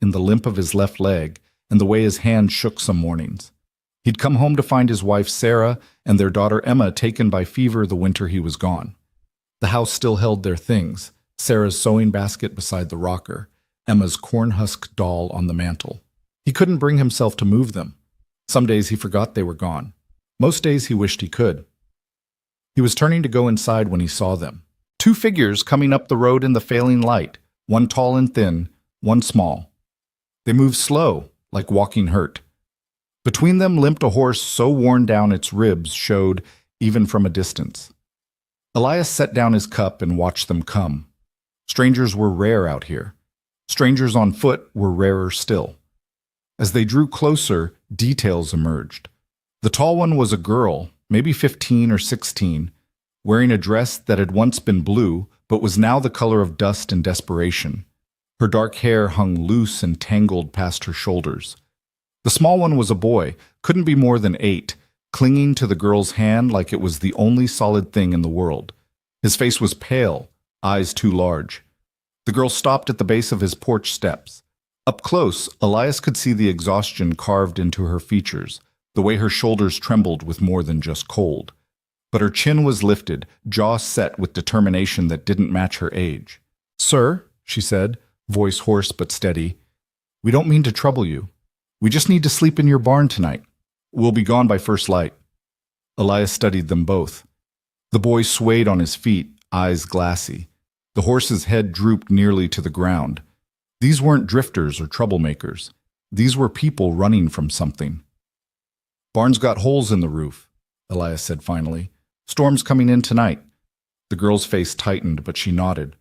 in the limp of his left leg and the way his hand shook some mornings. He'd come home to find his wife Sarah and their daughter Emma taken by fever the winter he was gone. The house still held their things, Sarah's sewing basket beside the rocker, Emma's corn-husk doll on the mantel. He couldn't bring himself to move them. Some days he forgot they were gone. Most days he wished he could. He was turning to go inside when he saw them. Two figures coming up the road in the failing light, one tall and thin, one small. They moved slow, like walking hurt. Between them limped a horse so worn down its ribs showed even from a distance. Elias set down his cup and watched them come. Strangers were rare out here. Strangers on foot were rarer still. As they drew closer, details emerged. The tall one was a girl, maybe 15 or 16, wearing a dress that had once been blue but was now the color of dust and desperation. Her dark hair hung loose and tangled past her shoulders. The small one was a boy, couldn't be more than 8, clinging to the girl's hand like it was the only solid thing in the world. His face was pale, eyes too large. The girl stopped at the base of his porch steps. Up close, Elias could see the exhaustion carved into her features, the way her shoulders trembled with more than just cold. But her chin was lifted, jaw set with determination that didn't match her age. "Sir," she said, voice hoarse but steady, "we don't mean to trouble you. We just need to sleep in your barn tonight. We'll be gone by first light." Elias studied them both. The boy swayed on his feet, eyes glassy. The horse's head drooped nearly to the ground. These weren't drifters or troublemakers. These were people running from something. "Barn's got holes in the roof," Elias said finally. "Storm's coming in tonight." The girl's face tightened, but she nodded.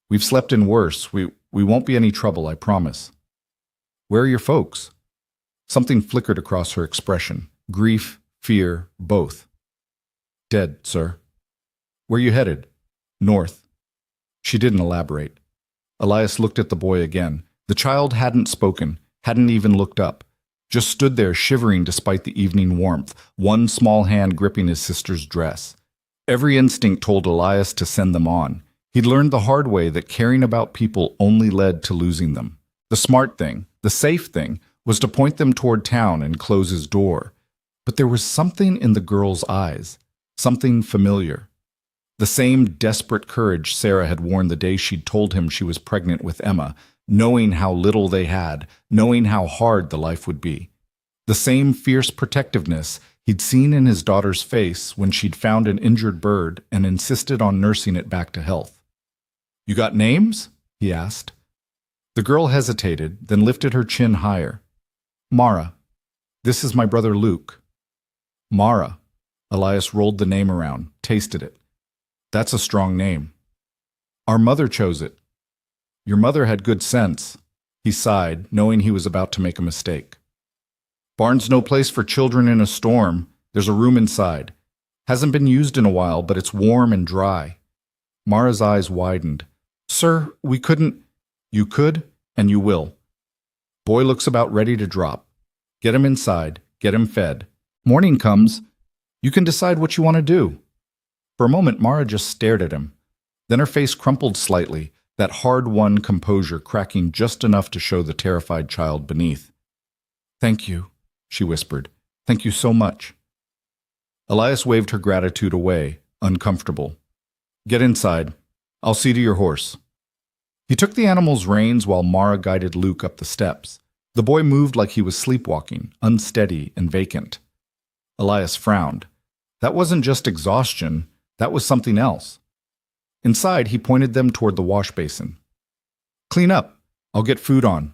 "We've slept in worse. We won't be any trouble, I promise." "Where are your folks?" Something flickered across her expression. Grief, fear, both. "Dead, sir." "Where you headed?" "North." She didn't elaborate. Elias looked at the boy again. The child hadn't spoken, hadn't even looked up. Just stood there shivering despite the evening warmth, one small hand gripping his sister's dress. Every instinct told Elias to send them on. He'd learned the hard way that caring about people only led to losing them. The smart thing, the safe thing, was to point them toward town and close his door. But there was something in the girl's eyes, something familiar. The same desperate courage Sarah had worn the day she'd told him she was pregnant with Emma, knowing how little they had, knowing how hard the life would be. The same fierce protectiveness he'd seen in his daughter's face when she'd found an injured bird and insisted on nursing it back to health. "You got names?" he asked. The girl hesitated, then lifted her chin higher. "Mara. This is my brother Luke." "Mara." Elias rolled the name around, tasted it. "That's a strong name." "Our mother chose it." "Your mother had good sense." He sighed, knowing he was about to make a mistake. "Barn's no place for children in a storm. There's a room inside. Hasn't been used in a while, but it's warm and dry." Mara's eyes widened. "Sir, we couldn't—" "You could, and you will." Boy looks about ready to drop. Get him inside, get him fed. Morning comes. You can decide what you want to do. For a moment, Mara just stared at him. Then her face crumpled slightly, that hard-won composure cracking just enough to show the terrified child beneath. "Thank you," she whispered. "Thank you so much." Elias waved her gratitude away, uncomfortable. "Get inside. I'll see to your horse." He took the animal's reins while Mara guided Luke up the steps. The boy moved like he was sleepwalking, unsteady and vacant. Elias frowned. That wasn't just exhaustion, that was something else. Inside, he pointed them toward the wash basin. "Clean up. I'll get food on."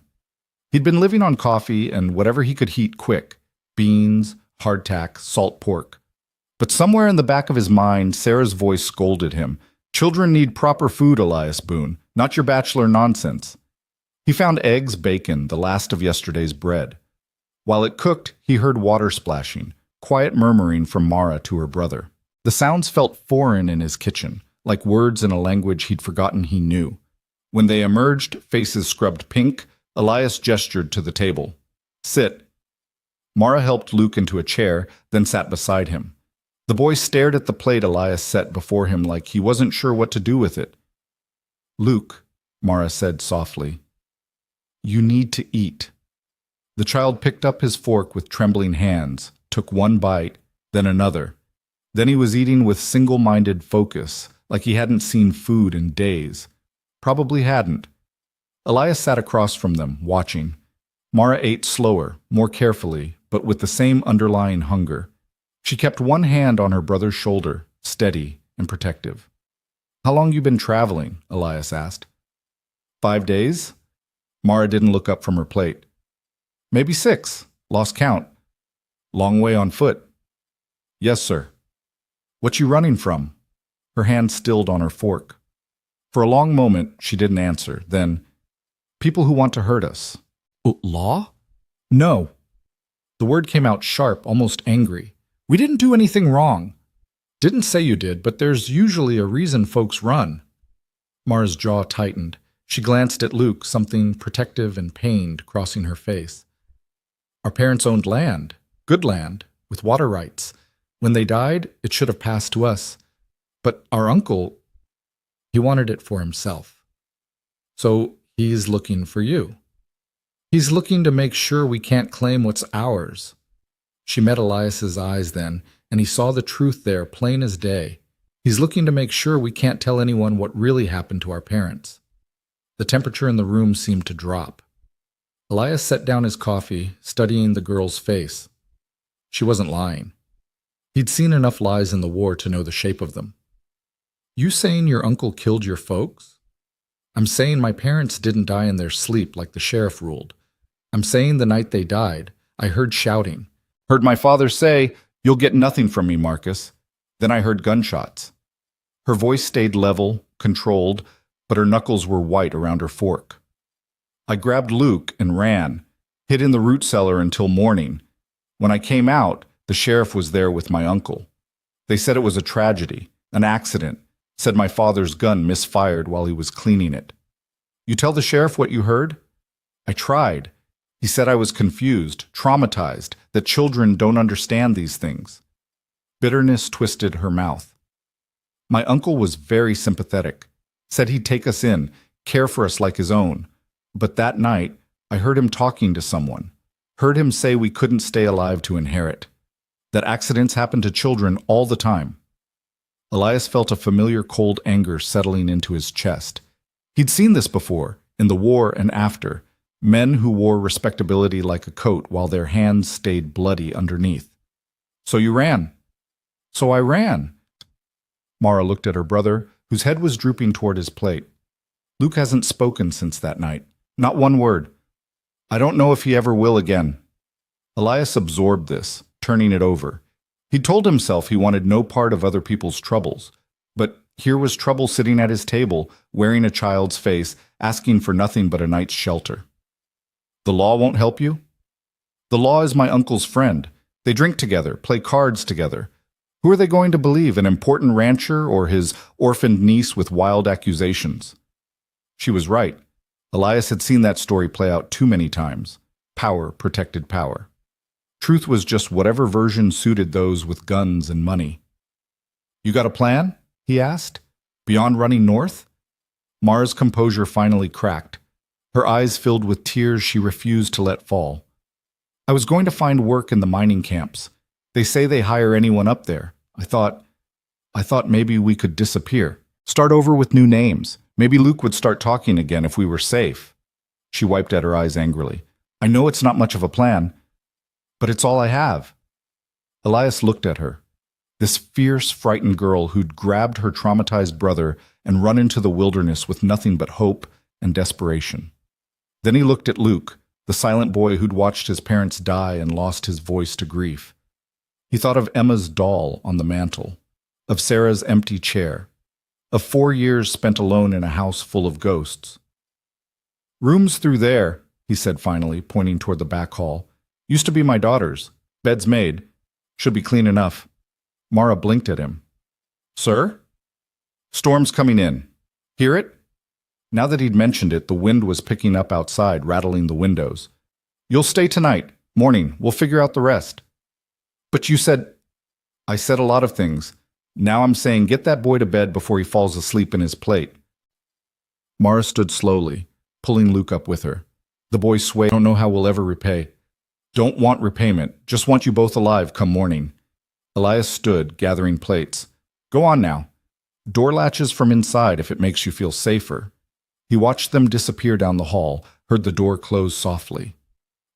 He'd been living on coffee and whatever he could heat quick, beans, hardtack, salt pork. But somewhere in the back of his mind, Sarah's voice scolded him. "Children need proper food, Elias Boone, not your bachelor nonsense." He found eggs, bacon, the last of yesterday's bread. While it cooked, he heard water splashing, quiet murmuring from Mara to her brother. The sounds felt foreign in his kitchen, like words in a language he'd forgotten he knew. When they emerged, faces scrubbed pink, Elias gestured to the table. "Sit." Mara helped Luke into a chair, then sat beside him. The boy stared at the plate Elias set before him like he wasn't sure what to do with it. "Luke," Mara said softly. You need to eat. The child picked up his fork with trembling hands, took one bite, then another. Then he was eating with single-minded focus, like he hadn't seen food in days. Probably hadn't. Elias sat across from them, watching. Mara ate slower, more carefully, but with the same underlying hunger. She kept one hand on her brother's shoulder, steady and protective. "How long you been traveling?" Elias asked. 5 days? Mara didn't look up from her plate. "Maybe 6. Lost count. Long way on foot." "Yes, sir." "What you running from?" Her hand stilled on her fork. For a long moment, she didn't answer. Then, "People who want to hurt us." "Law?" "No." The word came out sharp, almost angry. "We didn't do anything wrong." "Didn't say you did, but there's usually a reason folks run." Mara's jaw tightened. She glanced at Luke, something protective and pained crossing her face. "Our parents owned land, good land, with water rights. When they died, it should have passed to us. But our uncle, he wanted it for himself. So he's looking for you. He's looking to make sure we can't claim what's ours." She met Elias's eyes then, and he saw the truth there, plain as day. He's looking to make sure we can't tell anyone what really happened to our parents. The temperature in the room seemed to drop. Elias set down his coffee, studying the girl's face. She wasn't lying. He'd seen enough lies in the war to know the shape of them. "You saying your uncle killed your folks?" "I'm saying my parents didn't die in their sleep like the sheriff ruled. I'm saying the night they died, I heard shouting. Heard my father say, 'You'll get nothing from me, Marcus.' Then I heard gunshots." Her voice stayed level, controlled, but her knuckles were white around her fork. "I grabbed Luke and ran, hid in the root cellar until morning. When I came out, the sheriff was there with my uncle. They said it was a tragedy, an accident, said my father's gun misfired while he was cleaning it." "You tell the sheriff what you heard?" "I tried. He said I was confused, traumatized, that children don't understand these things." Bitterness twisted her mouth. "My uncle was very sympathetic, said he'd take us in, care for us like his own. But that night, I heard him talking to someone, heard him say we couldn't stay alive to inherit, that accidents happen to children all the time." Elias felt a familiar cold anger settling into his chest. He'd seen this before, in the war and after, men who wore respectability like a coat while their hands stayed bloody underneath. "So you ran?" "So I ran." Mara looked at her brother, whose head was drooping toward his plate. "Luke hasn't spoken since that night. Not one word. I don't know if he ever will again." Elias absorbed this, turning it over. He told himself he wanted no part of other people's troubles, but here was trouble sitting at his table, wearing a child's face, asking for nothing but a night's shelter. "The law won't help you?" "The law is my uncle's friend. They drink together, play cards together. Who are they going to believe, an important rancher or his orphaned niece with wild accusations?" She was right. Elias had seen that story play out too many times. Power protected power. Truth was just whatever version suited those with guns and money. "You got a plan?" he asked. "Beyond running north?" Mara's composure finally cracked. Her eyes filled with tears she refused to let fall. "I was going to find work in the mining camps. They say they hire anyone up there. I thought maybe we could disappear. Start over with new names. Maybe Luke would start talking again if we were safe." She wiped at her eyes angrily. "I know it's not much of a plan, but it's all I have." Elias looked at her. This fierce, frightened girl who'd grabbed her traumatized brother and run into the wilderness with nothing but hope and desperation. Then he looked at Luke, the silent boy who'd watched his parents die and lost his voice to grief. He thought of Emma's doll on the mantel, of Sarah's empty chair, of 4 years spent alone in a house full of ghosts. "Room's through there," he said finally, pointing toward the back hall. "Used to be my daughter's. Bed's made. Should be clean enough." Mara blinked at him. "Sir?" "Storm's coming in. Hear it?" Now that he'd mentioned it, the wind was picking up outside, rattling the windows. "You'll stay tonight. Morning. We'll figure out the rest." "But you said—" "I said a lot of things. Now I'm saying get that boy to bed before he falls asleep in his plate." Mara stood slowly, pulling Luke up with her. The boy swayed. Don't know how we'll ever repay. Don't want repayment. Just want you both alive come morning. Elias stood, gathering plates. Go on now. Door latches from inside if it makes you feel safer. He watched them disappear down the hall, heard the door close softly.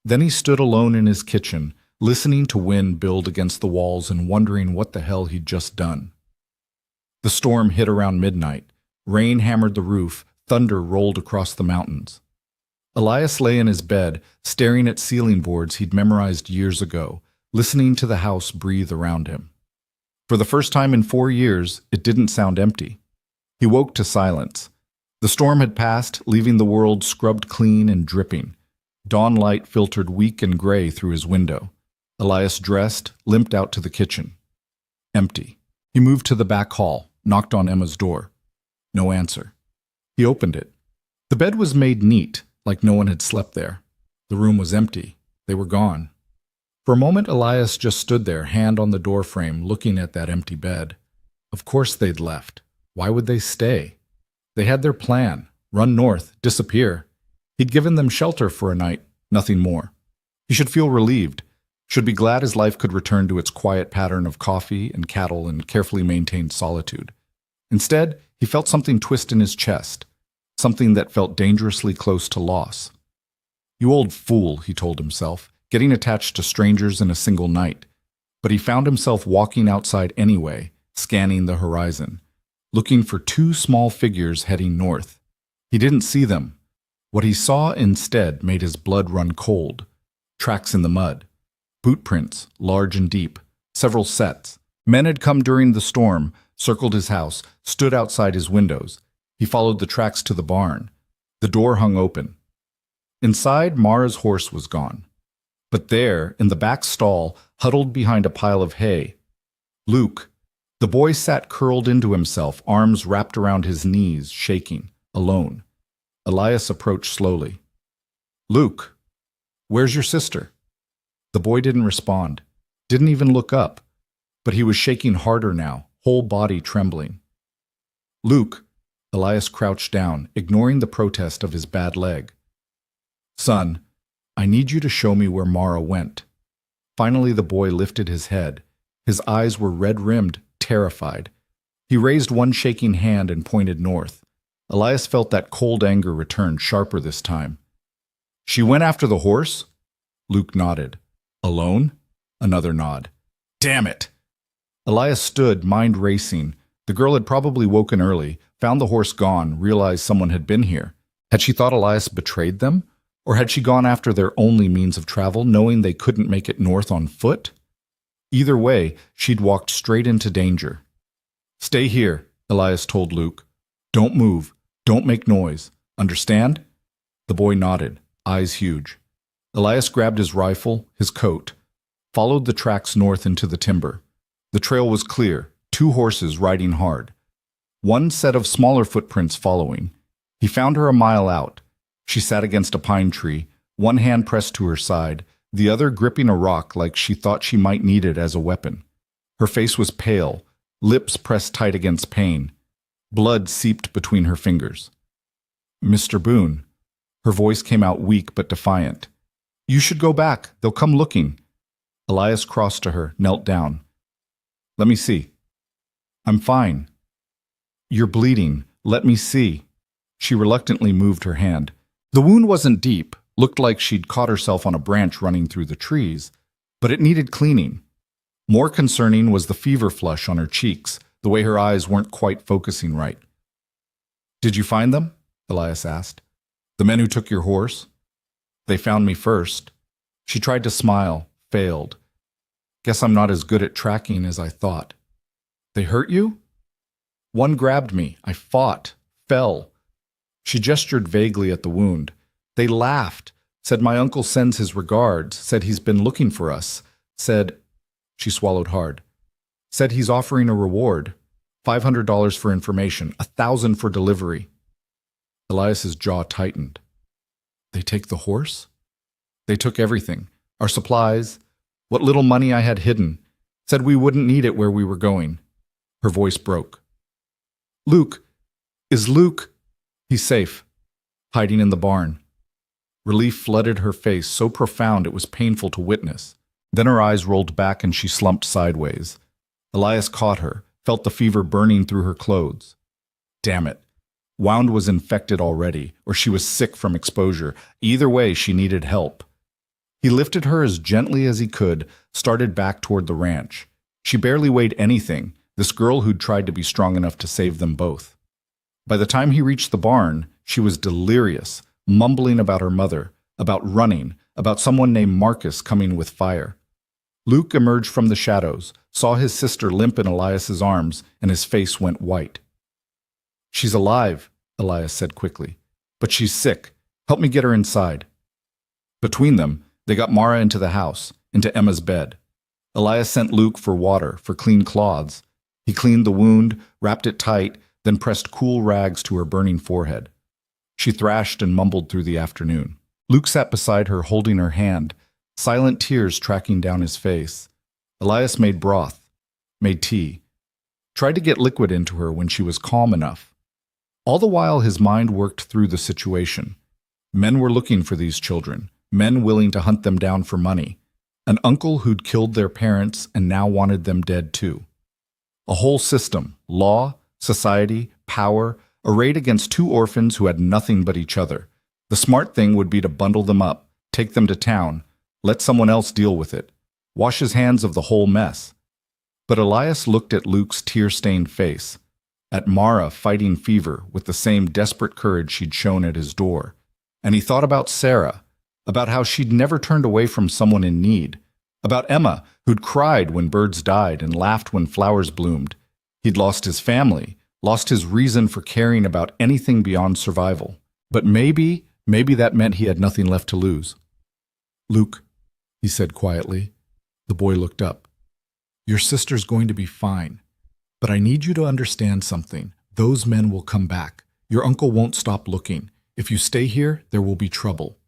Then he stood alone in his kitchen, listening to wind build against the walls and wondering what the hell he'd just done. The storm hit around midnight. Rain hammered the roof, thunder rolled across the mountains. Elias lay in his bed, staring at ceiling boards he'd memorized years ago, listening to the house breathe around him. For the first time in 4 years, it didn't sound empty. He woke to silence. The storm had passed, leaving the world scrubbed clean and dripping. Dawn light filtered weak and gray through his window. Elias dressed, limped out to the kitchen. Empty. He moved to the back hall, knocked on Emma's door. No answer. He opened it. The bed was made neat, like no one had slept there. The room was empty. They were gone. For a moment, Elias just stood there, hand on the doorframe, looking at that empty bed. Of course they'd left. Why would they stay? They had their plan. Run north, disappear. He'd given them shelter for a night, nothing more. He should feel relieved, should be glad his life could return to its quiet pattern of coffee and cattle and carefully maintained solitude. Instead, he felt something twist in his chest, something that felt dangerously close to loss. You old fool, he told himself, getting attached to strangers in a single night. But he found himself walking outside anyway, scanning the horizon, looking for 2 small figures heading north. He didn't see them. What he saw instead made his blood run cold. Tracks in the mud. Boot prints, large and deep. Several sets. Men had come during the storm, circled his house, stood outside his windows. He followed the tracks to the barn. The door hung open. Inside, Mara's horse was gone. But there, in the back stall, huddled behind a pile of hay, Luke. The boy sat curled into himself, arms wrapped around his knees, shaking, alone. Elias approached slowly. Luke, where's your sister? The boy didn't respond, didn't even look up, but he was shaking harder now, whole body trembling. Luke, Elias crouched down, ignoring the protest of his bad leg. Son, I need you to show me where Mara went. Finally the boy lifted his head. His eyes were red-rimmed, terrified. He raised one shaking hand and pointed north. Elias felt that cold anger return, sharper this time. She went after the horse? Luke nodded. Alone? Another nod. Damn it! Elias stood, mind racing. The girl had probably woken early, found the horse gone, realized someone had been here. Had she thought Elias betrayed them? Or had she gone after their only means of travel, knowing they couldn't make it north on foot? Either way, she'd walked straight into danger. Stay here, Elias told Luke. Don't move. Don't make noise. Understand? The boy nodded, eyes huge. Elias grabbed his rifle, his coat, followed the tracks north into the timber. The trail was clear, 2 horses riding hard. One set of smaller footprints following. He found her a mile out. She sat against a pine tree, one hand pressed to her side, the other gripping a rock like she thought she might need it as a weapon. Her face was pale, lips pressed tight against pain. Blood seeped between her fingers. Mr. Boone. Her voice came out weak but defiant. You should go back. They'll come looking. Elias crossed to her, knelt down. Let me see. I'm fine. You're bleeding. Let me see. She reluctantly moved her hand. The wound wasn't deep, looked like she'd caught herself on a branch running through the trees, but it needed cleaning. More concerning was the fever flush on her cheeks, the way her eyes weren't quite focusing right. Did you find them? Elias asked. The men who took your horse? They found me first. She tried to smile, failed. Guess I'm not as good at tracking as I thought. They hurt you? One grabbed me. I fought, fell. She gestured vaguely at the wound. They laughed, said my uncle sends his regards, said he's been looking for us, said, she swallowed hard, said he's offering a reward, $500 for information, $1,000 for delivery. Elias's jaw tightened. They take the horse? They took everything, our supplies, what little money I had hidden, said we wouldn't need it where we were going. Her voice broke. Luke, is Luke... He's safe, hiding in the barn. Relief flooded her face, so profound it was painful to witness. Then her eyes rolled back and she slumped sideways. Elias caught her, felt the fever burning through her clothes. Damn it. Wound was infected already, or she was sick from exposure. Either way, she needed help. He lifted her as gently as he could, started back toward the ranch. She barely weighed anything, this girl who'd tried to be strong enough to save them both. By the time he reached the barn, she was delirious, mumbling about her mother, about running, about someone named Marcus coming with fire. Luke emerged from the shadows, saw his sister limp in Elias's arms, and his face went white. "She's alive," Elias said quickly, "but she's sick. Help me get her inside." Between them, they got Mara into the house, into Emma's bed. Elias sent Luke for water, for clean cloths. He cleaned the wound, wrapped it tight, then pressed cool rags to her burning forehead. She thrashed and mumbled through the afternoon. Luke sat beside her, holding her hand, silent tears tracking down his face. Elias made broth, made tea, tried to get liquid into her when she was calm enough. All the while his mind worked through the situation. Men were looking for these children, men willing to hunt them down for money. An uncle who'd killed their parents and now wanted them dead too. A whole system, law, society, power, arrayed against two orphans who had nothing but each other. The smart thing would be to bundle them up, take them to town, let someone else deal with it, wash his hands of the whole mess. But Elias looked at Luke's tear-stained face, at Mara fighting fever with the same desperate courage she'd shown at his door, and he thought about Sarah, about how she'd never turned away from someone in need, about Emma, who'd cried when birds died and laughed when flowers bloomed. He'd lost his family, lost his reason for caring about anything beyond survival. But maybe that meant he had nothing left to lose. "Luke," he said quietly. The boy looked up. "Your sister's going to be fine. But I need you to understand something. Those men will come back. Your uncle won't stop looking. If you stay here, there will be trouble."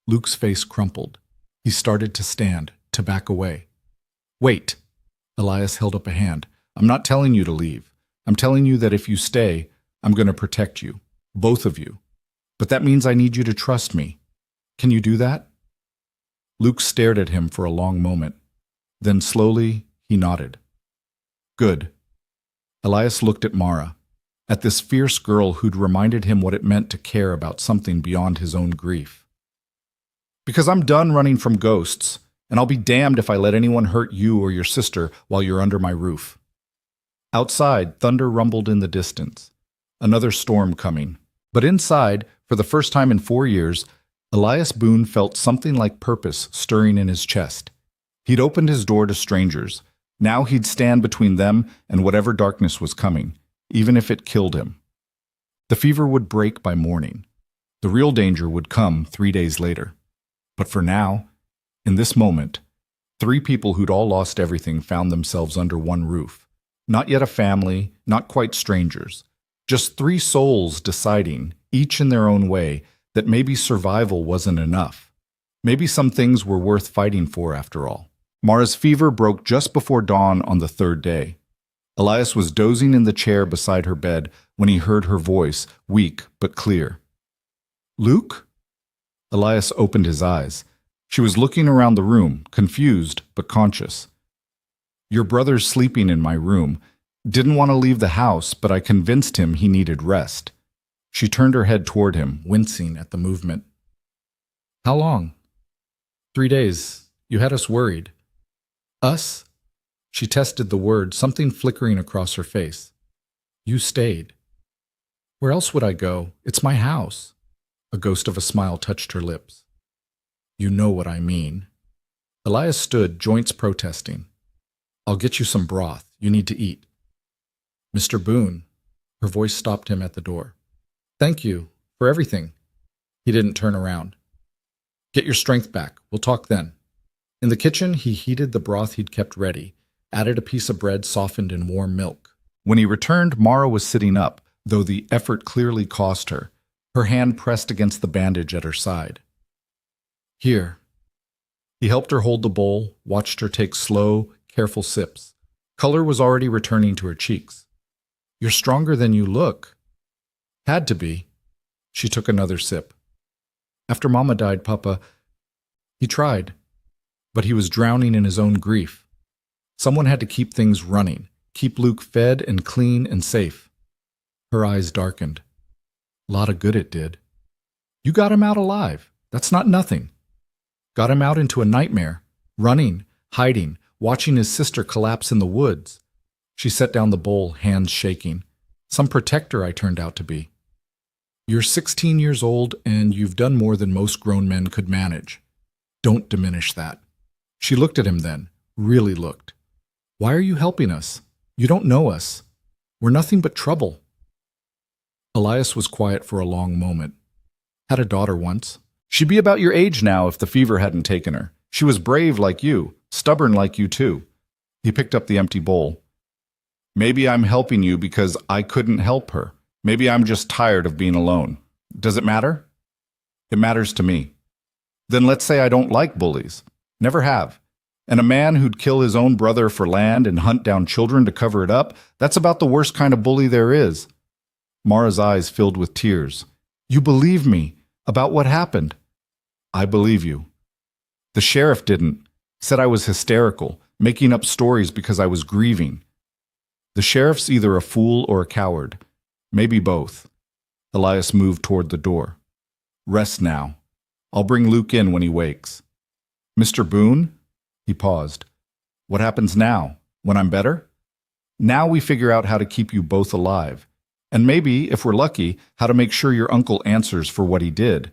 Luke's face crumpled. He started to stand, to back away. "Wait." Elias held up a hand. "I'm not telling you to leave. I'm telling you that if you stay, I'm going to protect you. Both of you. But that means I need you to trust me. Can you do that?" Luke stared at him for a long moment. Then slowly, he nodded. "Good." Elias looked at Mara, at this fierce girl who'd reminded him what it meant to care about something beyond his own grief. "Because I'm done running from ghosts, and I'll be damned if I let anyone hurt you or your sister while you're under my roof." Outside, thunder rumbled in the distance. Another storm coming. But inside, for the first time in 4 years, Elias Boone felt something like purpose stirring in his chest. He'd opened his door to strangers. Now he'd stand between them and whatever darkness was coming, even if it killed him. The fever would break by morning. The real danger would come 3 days later. But for now, in this moment, 3 people who'd all lost everything found themselves under one roof. Not yet a family, not quite strangers. Just 3 souls deciding, each in their own way, that maybe survival wasn't enough. Maybe some things were worth fighting for after all. Mara's fever broke just before dawn on the 3rd day. Elias was dozing in the chair beside her bed when he heard her voice, weak but clear. "Luke?" Elias opened his eyes. She was looking around the room, confused but conscious. "Your brother's sleeping in my room. Didn't want to leave the house, but I convinced him he needed rest." She turned her head toward him, wincing at the movement. "How long?" 3 days. You had us worried." "Us?" She tested the word, something flickering across her face. "You stayed." "Where else would I go? It's my house." A ghost of a smile touched her lips. "You know what I mean." Elias stood, joints protesting. "I'll get you some broth. You need to eat." "Mr. Boone." Her voice stopped him at the door. "Thank you for everything." He didn't turn around. "Get your strength back. We'll talk then." In the kitchen, he heated the broth he'd kept ready, added a piece of bread softened in warm milk. When he returned, Mara was sitting up, though the effort clearly cost her, her hand pressed against the bandage at her side. "Here." He helped her hold the bowl, watched her take slow, careful sips. Color was already returning to her cheeks. "You're stronger than you look." "Had to be." She took another sip. After Mama died, Papa, he tried, but he was drowning in his own grief. Someone had to keep things running, keep Luke fed and clean and safe. Her eyes darkened. A lot of good it did. You got him out alive. That's not nothing. Got him out into a nightmare, running, hiding, watching his sister collapse in the woods. She set down the bowl, hands shaking. Some protector I turned out to be. You're 16 years old and you've done more than most grown men could manage. Don't diminish that. She looked at him then, really looked. Why are you helping us? You don't know us. We're nothing but trouble. Elias was quiet for a long moment. Had a daughter once. She'd be about your age now if the fever hadn't taken her. She was brave like you, stubborn like you too. He picked up the empty bowl. Maybe I'm helping you because I couldn't help her. Maybe I'm just tired of being alone. Does it matter? It matters to me. Then let's say I don't like bullies. Never have. And a man who'd kill his own brother for land and hunt down children to cover it up, that's about the worst kind of bully there is. Mara's eyes filled with tears. You believe me about what happened? I believe you. The sheriff didn't. Said I was hysterical, making up stories because I was grieving. The sheriff's either a fool or a coward. Maybe both. Elias moved toward the door. Rest now. I'll bring Luke in when he wakes. Mr. Boone? He paused. What happens now? When I'm better? Now we figure out how to keep you both alive. And maybe, if we're lucky, how to make sure your uncle answers for what he did.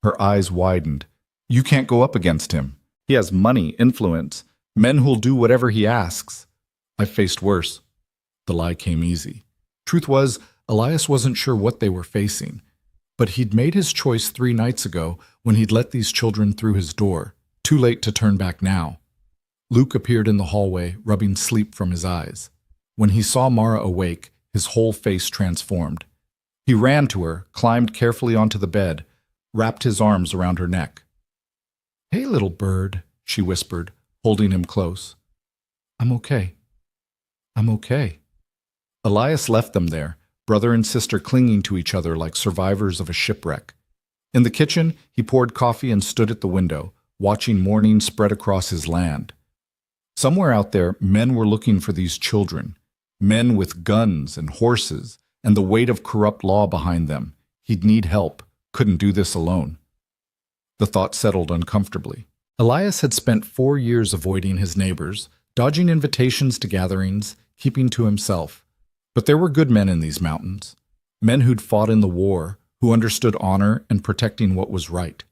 Her eyes widened. You can't go up against him. He has money, influence, men who'll do whatever he asks. I've faced worse. The lie came easy. Truth was, Elias wasn't sure what they were facing. But he'd made his choice 3 nights ago when he'd let these children through his door. Too late to turn back now. Luke appeared in the hallway, rubbing sleep from his eyes. When he saw Mara awake, his whole face transformed. He ran to her, climbed carefully onto the bed, wrapped his arms around her neck. Hey, little bird, she whispered, holding him close. I'm okay. I'm okay. Elias left them there, brother and sister clinging to each other like survivors of a shipwreck. In the kitchen, he poured coffee and stood at the window, watching morning spread across his land. Somewhere out there, men were looking for these children, men with guns and horses and the weight of corrupt law behind them. He'd need help, couldn't do this alone. The thought settled uncomfortably. Elias had spent 4 years avoiding his neighbors, dodging invitations to gatherings, keeping to himself. But there were good men in these mountains, men who'd fought in the war, who understood honor and protecting what was right,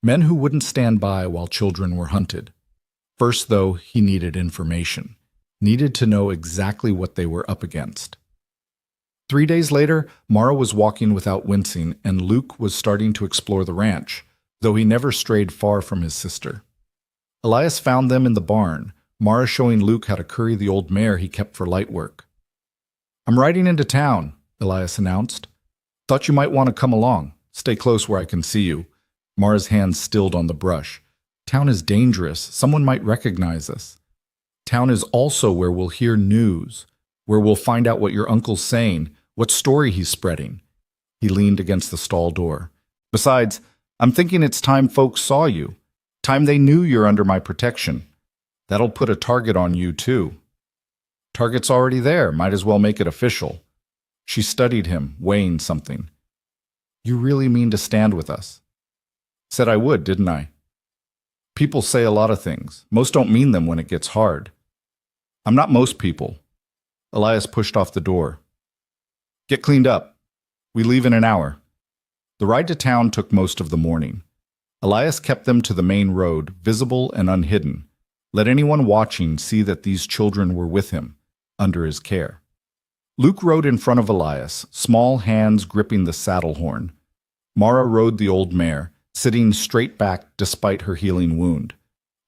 men who wouldn't stand by while children were hunted. First, though, he needed information, needed to know exactly what they were up against. 3 days later, Mara was walking without wincing, and Luke was starting to explore the ranch, though he never strayed far from his sister. Elias found them in the barn, Mara showing Luke how to curry the old mare he kept for light work. I'm riding into town, Elias announced. Thought you might want to come along. Stay close where I can see you. Mara's hands stilled on the brush. Town is dangerous. Someone might recognize us. Town is also where we'll hear news, where we'll find out what your uncle's saying, what story he's spreading. He leaned against the stall door. Besides, I'm thinking it's time folks saw you. Time they knew you're under my protection. That'll put a target on you, too. Target's already there. Might as well make it official. She studied him, weighing something. You really mean to stand with us? Said I would, didn't I? People say a lot of things. Most don't mean them when it gets hard. I'm not most people. Elias pushed off the door. Get cleaned up. We leave in an hour. The ride to town took most of the morning. Elias kept them to the main road, visible and unhidden. Let anyone watching see that these children were with him, under his care. Luke rode in front of Elias, small hands gripping the saddle horn. Mara rode the old mare, sitting straight back despite her healing wound.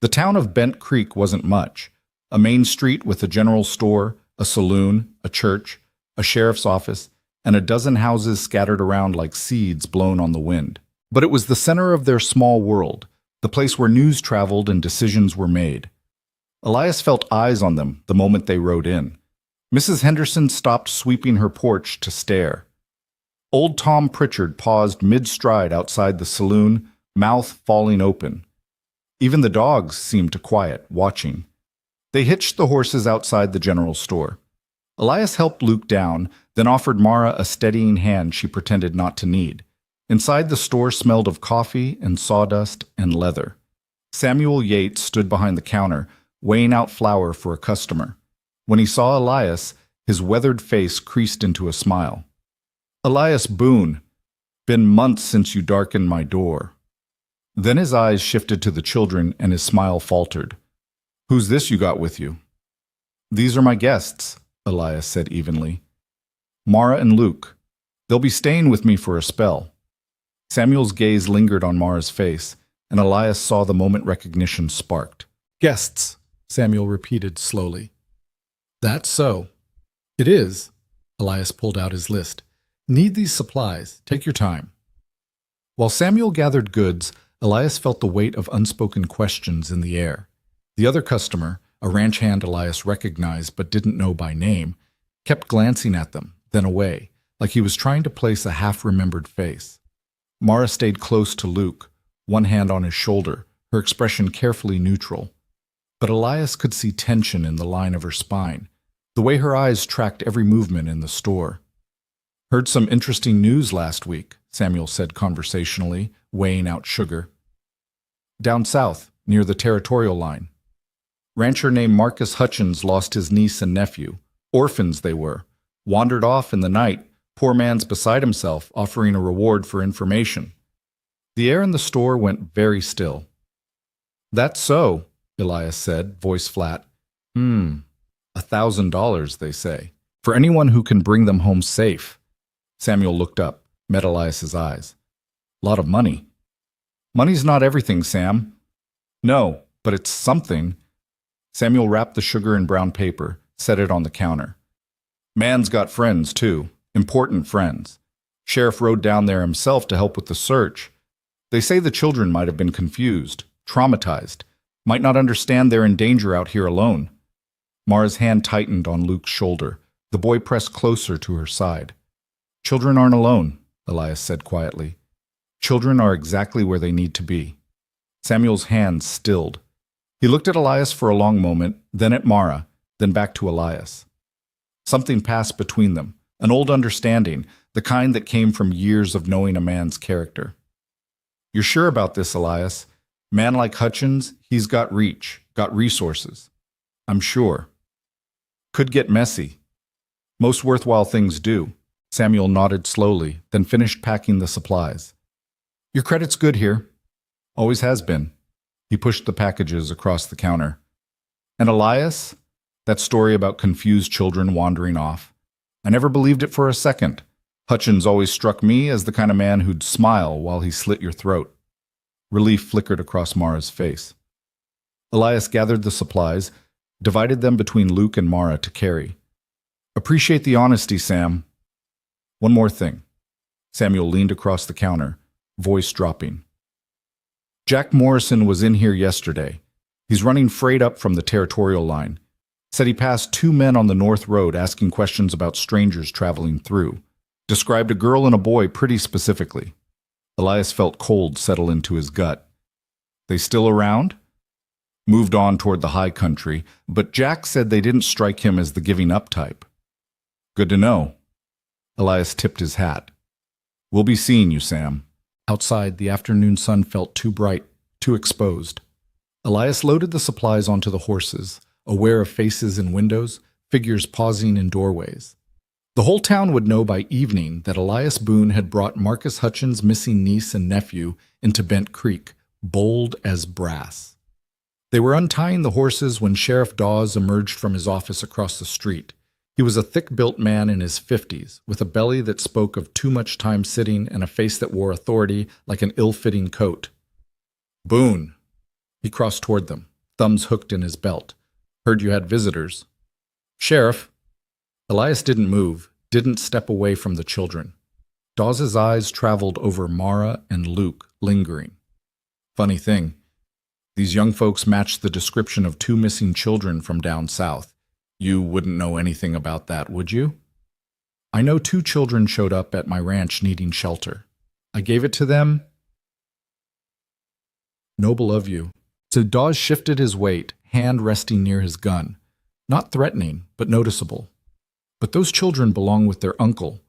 The town of Bent Creek wasn't much. A main street with a general store, a saloon, a church, a sheriff's office, and a dozen houses scattered around like seeds blown on the wind. But it was the center of their small world, the place where news traveled and decisions were made. Elias felt eyes on them the moment they rode in. Mrs. Henderson stopped sweeping her porch to stare. Old Tom Pritchard paused mid-stride outside the saloon, mouth falling open. Even the dogs seemed to quiet, watching. They hitched the horses outside the general store. Elias helped Luke down, then offered Mara a steadying hand she pretended not to need. Inside the store smelled of coffee and sawdust and leather. Samuel Yates stood behind the counter, weighing out flour for a customer. When he saw Elias, his weathered face creased into a smile. "Elias Boone, been months since you darkened my door." Then his eyes shifted to the children and his smile faltered. "Who's this you got with you?" "These are my guests," Elias said evenly. "Mara and Luke. They'll be staying with me for a spell." Samuel's gaze lingered on Mara's face, and Elias saw the moment recognition sparked. "Guests," Samuel repeated slowly. "That's so." "It is." Elias pulled out his list. "Need these supplies. Take your time." While Samuel gathered goods, Elias felt the weight of unspoken questions in the air. The other customer, a ranch hand Elias recognized but didn't know by name, kept glancing at them, then away, like he was trying to place a half-remembered face. Mara stayed close to Luke, one hand on his shoulder, her expression carefully neutral. But Elias could see tension in the line of her spine, the way her eyes tracked every movement in the store. "Heard some interesting news last week," Samuel said conversationally, weighing out sugar. "Down south, near the territorial line. Rancher named Marcus Hutchins lost his niece and nephew. Orphans they were. Wandered off in the night, poor man's beside himself, offering a reward for information." The air in the store went very still. "That's so," Elias said, voice flat. $1,000, they say. For anyone who can bring them home safe." Samuel looked up, met Elias's eyes. "Lot of money." "Money's not everything, Sam." "No, but it's something." Samuel wrapped the sugar in brown paper, set it on the counter. "Man's got friends, too. Important friends. Sheriff rode down there himself to help with the search. They say the children might have been confused, traumatized, might not understand they're in danger out here alone." Mara's hand tightened on Luke's shoulder. The boy pressed closer to her side. "Children aren't alone," Elias said quietly. "Children are exactly where they need to be." Samuel's hands stilled. He looked at Elias for a long moment, then at Mara, then back to Elias. Something passed between them, an old understanding, the kind that came from years of knowing a man's character. "You're sure about this, Elias? Man like Hutchins, he's got reach, got resources." "I'm sure." "Could get messy." "Most worthwhile things do." Samuel nodded slowly, then finished packing the supplies. "Your credit's good here." "Always has been." He pushed the packages across the counter. "And Elias? That story about confused children wandering off. I never believed it for a second. Hutchins always struck me as the kind of man who'd smile while he slit your throat." Relief flickered across Mara's face. Elias gathered the supplies, divided them between Luke and Mara to carry. "Appreciate the honesty, Sam." "One more thing." Samuel leaned across the counter, voice dropping. "Jack Morrison was in here yesterday. He's running freight up from the territorial line. Said he passed 2 men on the North Road asking questions about strangers traveling through. Described a girl and a boy pretty specifically." Elias felt cold settle into his gut. "They still around?" "Moved on toward the high country, but Jack said they didn't strike him as the giving up type." "Good to know." Elias tipped his hat. "We'll be seeing you, Sam." Outside, the afternoon sun felt too bright, too exposed. Elias loaded the supplies onto the horses, aware of faces in windows, figures pausing in doorways. The whole town would know by evening that Elias Boone had brought Marcus Hutchins' missing niece and nephew into Bent Creek, bold as brass. They were untying the horses when Sheriff Dawes emerged from his office across the street. He was a thick-built man in his 50s, with a belly that spoke of too much time sitting and a face that wore authority like an ill-fitting coat. "Boone." He crossed toward them, thumbs hooked in his belt. "Heard you had visitors." "Sheriff." Elias didn't move, didn't step away from the children. Dawes's eyes traveled over Mara and Luke, lingering. "Funny thing, these young folks matched the description of 2 missing children from down south. You wouldn't know anything about that, would you?" I know 2 children showed up at my ranch needing shelter. I gave it to them. Noble of you. So Dawes shifted his weight, hand resting near his gun. Not threatening, but noticeable. But those children belong with their uncle.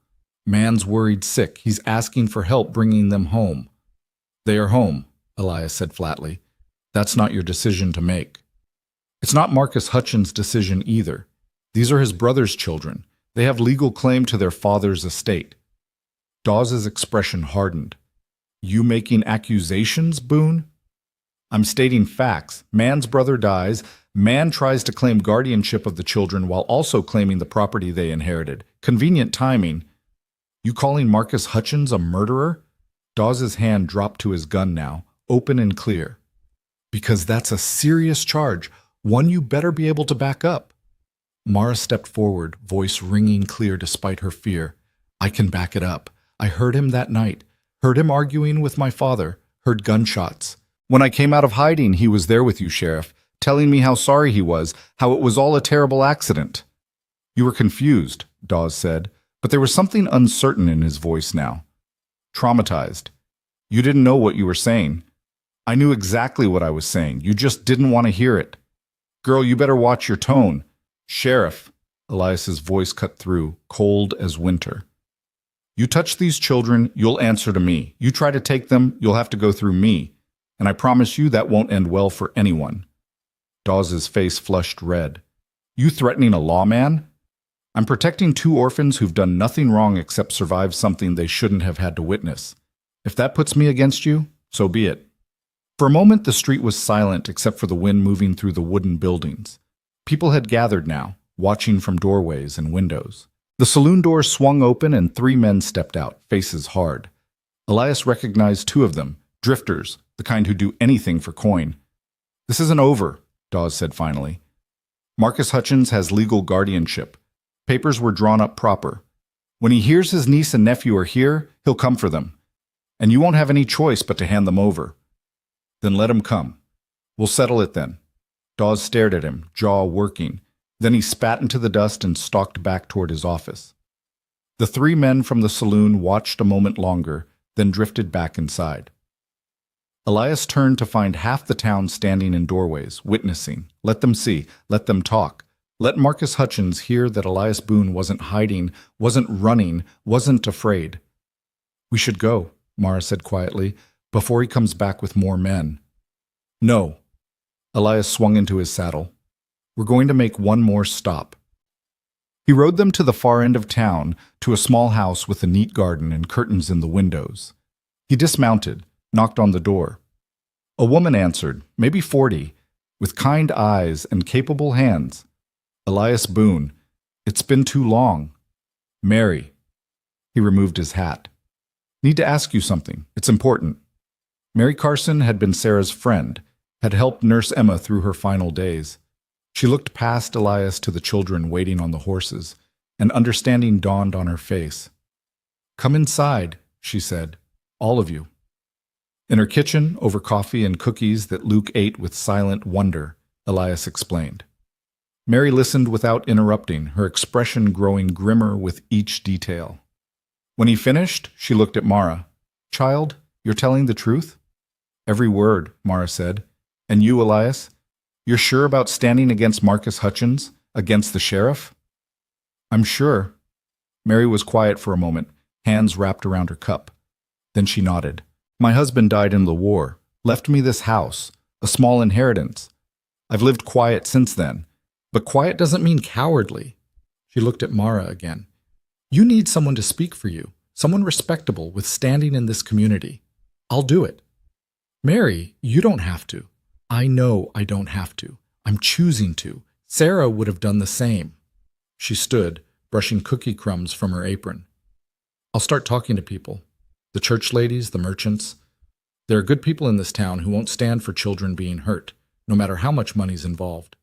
Man's worried sick. He's asking for help bringing them home. They are home, Elias said flatly. That's not your decision to make. It's not Marcus Hutchins' decision either. These are his brother's children. They have legal claim to their father's estate. Dawes's expression hardened. You making accusations, Boone? I'm stating facts. Man's brother dies. Man tries to claim guardianship of the children while also claiming the property they inherited. Convenient timing. You calling Marcus Hutchins a murderer? Dawes's hand dropped to his gun now, open and clear. Because that's a serious charge, one you better be able to back up. Mara stepped forward, voice ringing clear despite her fear. I can back it up. I heard him that night. Heard him arguing with my father. Heard gunshots. When I came out of hiding, he was there with you, Sheriff, telling me how sorry he was, how it was all a terrible accident. You were confused, Dawes said, but there was something uncertain in his voice now. Traumatized. You didn't know what you were saying. I knew exactly what I was saying. You just didn't want to hear it. Girl, you better watch your tone. Sheriff, Elias's voice cut through, cold as winter. You touch these children, you'll answer to me. You try to take them, you'll have to go through me. And I promise you that won't end well for anyone. Dawes's face flushed red. You threatening a lawman? I'm protecting 2 orphans who've done nothing wrong except survive something they shouldn't have had to witness. If that puts me against you, so be it. For a moment, the street was silent except for the wind moving through the wooden buildings. People had gathered now, watching from doorways and windows. The saloon door swung open and 3 men stepped out, faces hard. Elias recognized 2 of them, drifters, the kind who do anything for coin. This isn't over, Dawes said finally. Marcus Hutchins has legal guardianship. Papers were drawn up proper. When he hears his niece and nephew are here, he'll come for them. And you won't have any choice but to hand them over. Then let him come. We'll settle it then. Dawes stared at him, jaw working. Then he spat into the dust and stalked back toward his office. The 3 men from the saloon watched a moment longer, then drifted back inside. Elias turned to find half the town standing in doorways, witnessing. Let them see. Let them talk. Let Marcus Hutchins hear that Elias Boone wasn't hiding, wasn't running, wasn't afraid. We should go, Mara said quietly, before he comes back with more men. No. Elias swung into his saddle. We're going to make one more stop. He rode them to the far end of town, to a small house with a neat garden and curtains in the windows. He dismounted, knocked on the door. A woman answered, maybe 40, with kind eyes and capable hands. Elias Boone. It's been too long. Mary. He removed his hat. Need to ask you something. It's important. Mary Carson had been Sarah's friend, had helped nurse Emma through her final days. She looked past Elias to the children waiting on the horses, and understanding dawned on her face. Come inside, she said, all of you. In her kitchen, over coffee and cookies that Luke ate with silent wonder, Elias explained. Mary listened without interrupting, her expression growing grimmer with each detail. When he finished, she looked at Mara. Child, you're telling the truth? Every word, Mara said. And you, Elias? You're sure about standing against Marcus Hutchins, against the sheriff? I'm sure. Mary was quiet for a moment, hands wrapped around her cup. Then she nodded. My husband died in the war, left me this house, a small inheritance. I've lived quiet since then, but quiet doesn't mean cowardly. She looked at Mara again. You need someone to speak for you, someone respectable with standing in this community. I'll do it. Mary, you don't have to. I know I don't have to. I'm choosing to. Sarah would have done the same. She stood, brushing cookie crumbs from her apron. I'll start talking to people. The church ladies, the merchants. There are good people in this town who won't stand for children being hurt, no matter how much money's involved.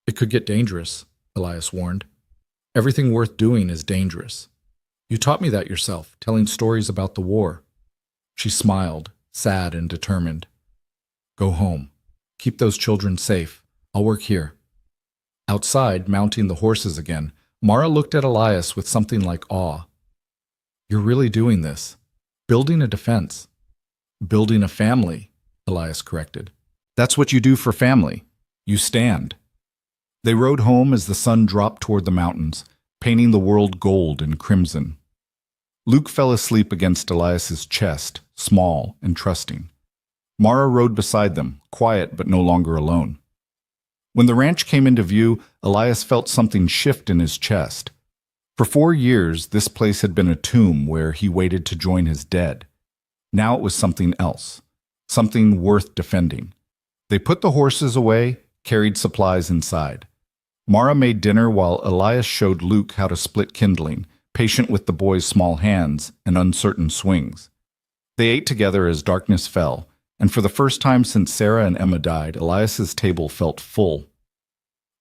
It could get dangerous, Elias warned. Everything worth doing is dangerous. You taught me that yourself, telling stories about the war. She smiled, sad and determined. Go home. Keep those children safe. I'll work here. Outside, mounting the horses again, Mara looked at Elias with something like awe. You're really doing this. Building a defense. Building a family, Elias corrected. That's what you do for family. You stand. They rode home as the sun dropped toward the mountains, painting the world gold and crimson. Luke fell asleep against Elias's chest, small and trusting. Mara rode beside them, quiet but no longer alone. When the ranch came into view, Elias felt something shift in his chest. For 4 years, this place had been a tomb where he waited to join his dead. Now it was something else, something worth defending. They put the horses away, carried supplies inside. Mara made dinner while Elias showed Luke how to split kindling, patient with the boy's small hands and uncertain swings. They ate together as darkness fell, and for the first time since Sarah and Emma died, Elias's table felt full.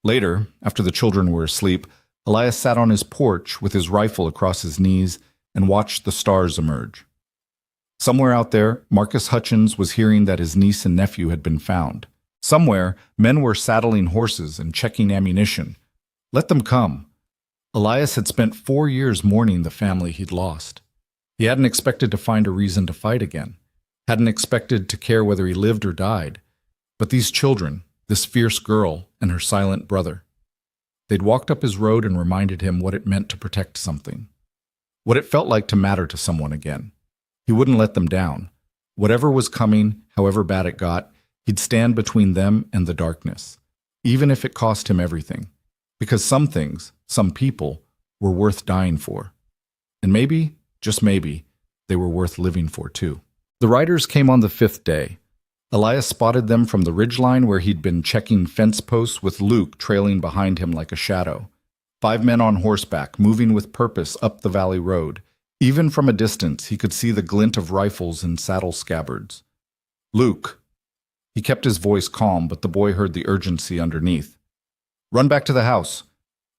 Later, after the children were asleep, Elias sat on his porch with his rifle across his knees and watched the stars emerge. Somewhere out there, Marcus Hutchins was hearing that his niece and nephew had been found. Somewhere, men were saddling horses and checking ammunition. Let them come. Elias had spent 4 years mourning the family he'd lost. He hadn't expected to find a reason to fight again, hadn't expected to care whether he lived or died. But these children, this fierce girl and her silent brother, they'd walked up his road and reminded him what it meant to protect something, what it felt like to matter to someone again. He wouldn't let them down. Whatever was coming, however bad it got, he'd stand between them and the darkness, even if it cost him everything. Because some things, some people, were worth dying for. And maybe, just maybe, they were worth living for too. The riders came on the 5th day. Elias spotted them from the ridgeline where he'd been checking fence posts with Luke trailing behind him like a shadow. 5 men on horseback, moving with purpose up the valley road. Even from a distance, he could see the glint of rifles and saddle scabbards. Luke. He kept his voice calm, but the boy heard the urgency underneath. Run back to the house.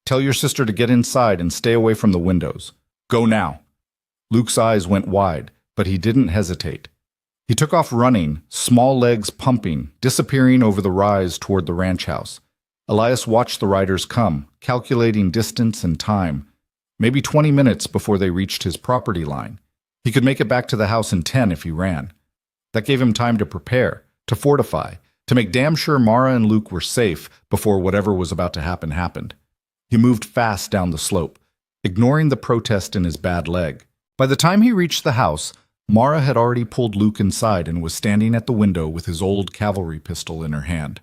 Tell your sister to get inside and stay away from the windows. Go now. Luke's eyes went wide, but he didn't hesitate. He took off running, small legs pumping, disappearing over the rise toward the ranch house. Elias watched the riders come, calculating distance and time. Maybe 20 minutes before they reached his property line. He could make it back to the house in 10 if he ran. That gave him time to prepare, to fortify, to make damn sure Mara and Luke were safe before whatever was about to happen happened. He moved fast down the slope, ignoring the protest in his bad leg. By the time he reached the house, Mara had already pulled Luke inside and was standing at the window with his old cavalry pistol in her hand.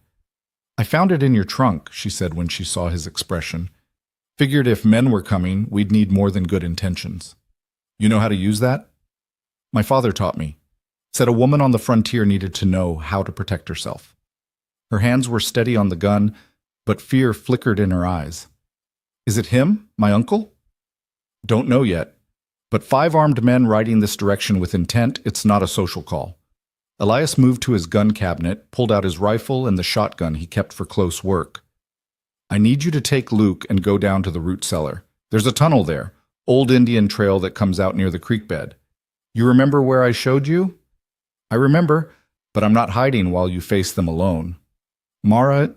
I found it in your trunk, she said when she saw his expression. Figured if men were coming, we'd need more than good intentions. You know how to use that? My father taught me. Said a woman on the frontier needed to know how to protect herself. Her hands were steady on the gun, but fear flickered in her eyes. Is it him, my uncle? Don't know yet, but 5 armed men riding this direction with intent, it's not a social call. Elias moved to his gun cabinet, pulled out his rifle and the shotgun he kept for close work. I need you to take Luke and go down to the root cellar. There's a tunnel there, old Indian trail that comes out near the creek bed. You remember where I showed you? I remember, but I'm not hiding while you face them alone. Mara?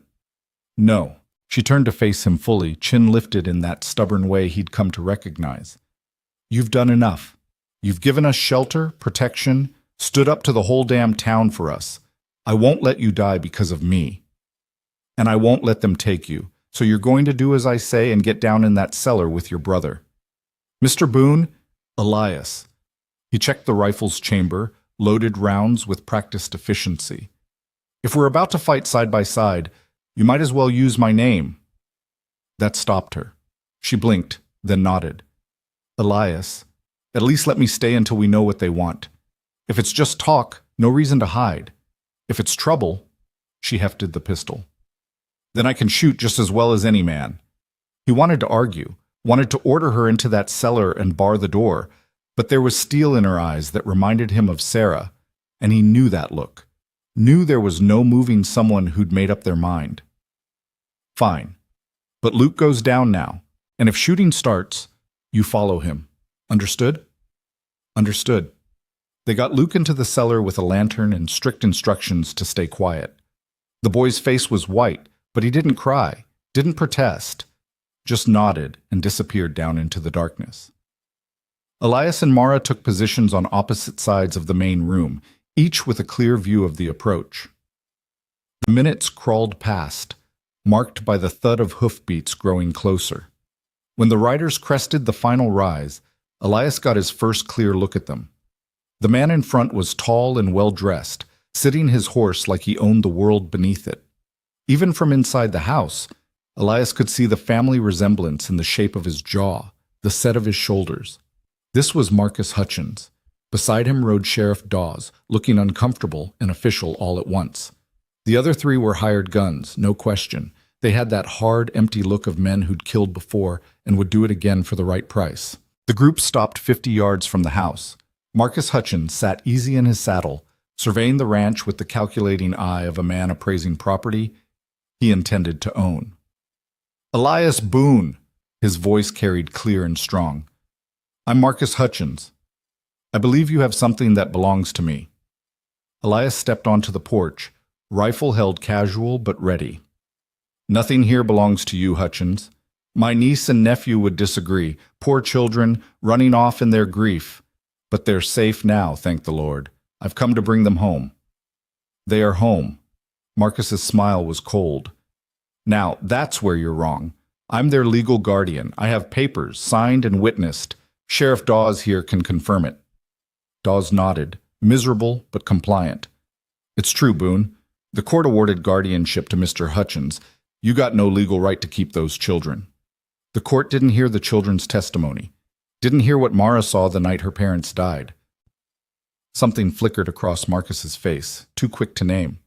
No. She turned to face him fully, chin lifted in that stubborn way he'd come to recognize. You've done enough. You've given us shelter, protection, stood up to the whole damn town for us. I won't let you die because of me. And I won't let them take you. So you're going to do as I say and get down in that cellar with your brother. Mr. Boone, Elias. He checked the rifle's chamber, loaded rounds with practiced efficiency. If we're about to fight side by side, you might as well use my name. That stopped her. She blinked, then nodded. Elias, at least let me stay until we know what they want. If it's just talk, no reason to hide. If it's trouble, she hefted the pistol. Then I can shoot just as well as any man. He wanted to argue, wanted to order her into that cellar and bar the door, but there was steel in her eyes that reminded him of Sarah, and he knew that look, knew there was no moving someone who'd made up their mind. Fine, but Luke goes down now, and if shooting starts, you follow him. Understood? Understood. They got Luke into the cellar with a lantern and strict instructions to stay quiet. The boy's face was white, but he didn't cry, didn't protest, just nodded and disappeared down into the darkness. Elias and Mara took positions on opposite sides of the main room, each with a clear view of the approach. The minutes crawled past, marked by the thud of hoofbeats growing closer. When the riders crested the final rise, Elias got his first clear look at them. The man in front was tall and well-dressed, sitting his horse like he owned the world beneath it. Even from inside the house, Elias could see the family resemblance in the shape of his jaw, the set of his shoulders. This was Marcus Hutchins. Beside him rode Sheriff Dawes, looking uncomfortable and official all at once. The other three were hired guns, no question. They had that hard, empty look of men who'd killed before and would do it again for the right price. The group stopped 50 yards from the house. Marcus Hutchins sat easy in his saddle, surveying the ranch with the calculating eye of a man appraising property he intended to own. "Elias Boone," his voice carried clear and strong. "I'm Marcus Hutchins. I believe you have something that belongs to me." Elias stepped onto the porch, rifle held casual but ready. "Nothing here belongs to you, Hutchins. My niece and nephew would disagree. Poor children, running off in their grief. But they're safe now, thank the Lord. I've come to bring them home." "They are home." Marcus's smile was cold. "Now, that's where you're wrong. I'm their legal guardian. I have papers, signed and witnessed. Sheriff Dawes here can confirm it." Dawes nodded, miserable but compliant. "It's true, Boone. The court awarded guardianship to Mr. Hutchins. You got no legal right to keep those children." The court didn't hear the children's testimony, didn't hear what Mara saw the night her parents died. Something flickered across Marcus's face, too quick to name.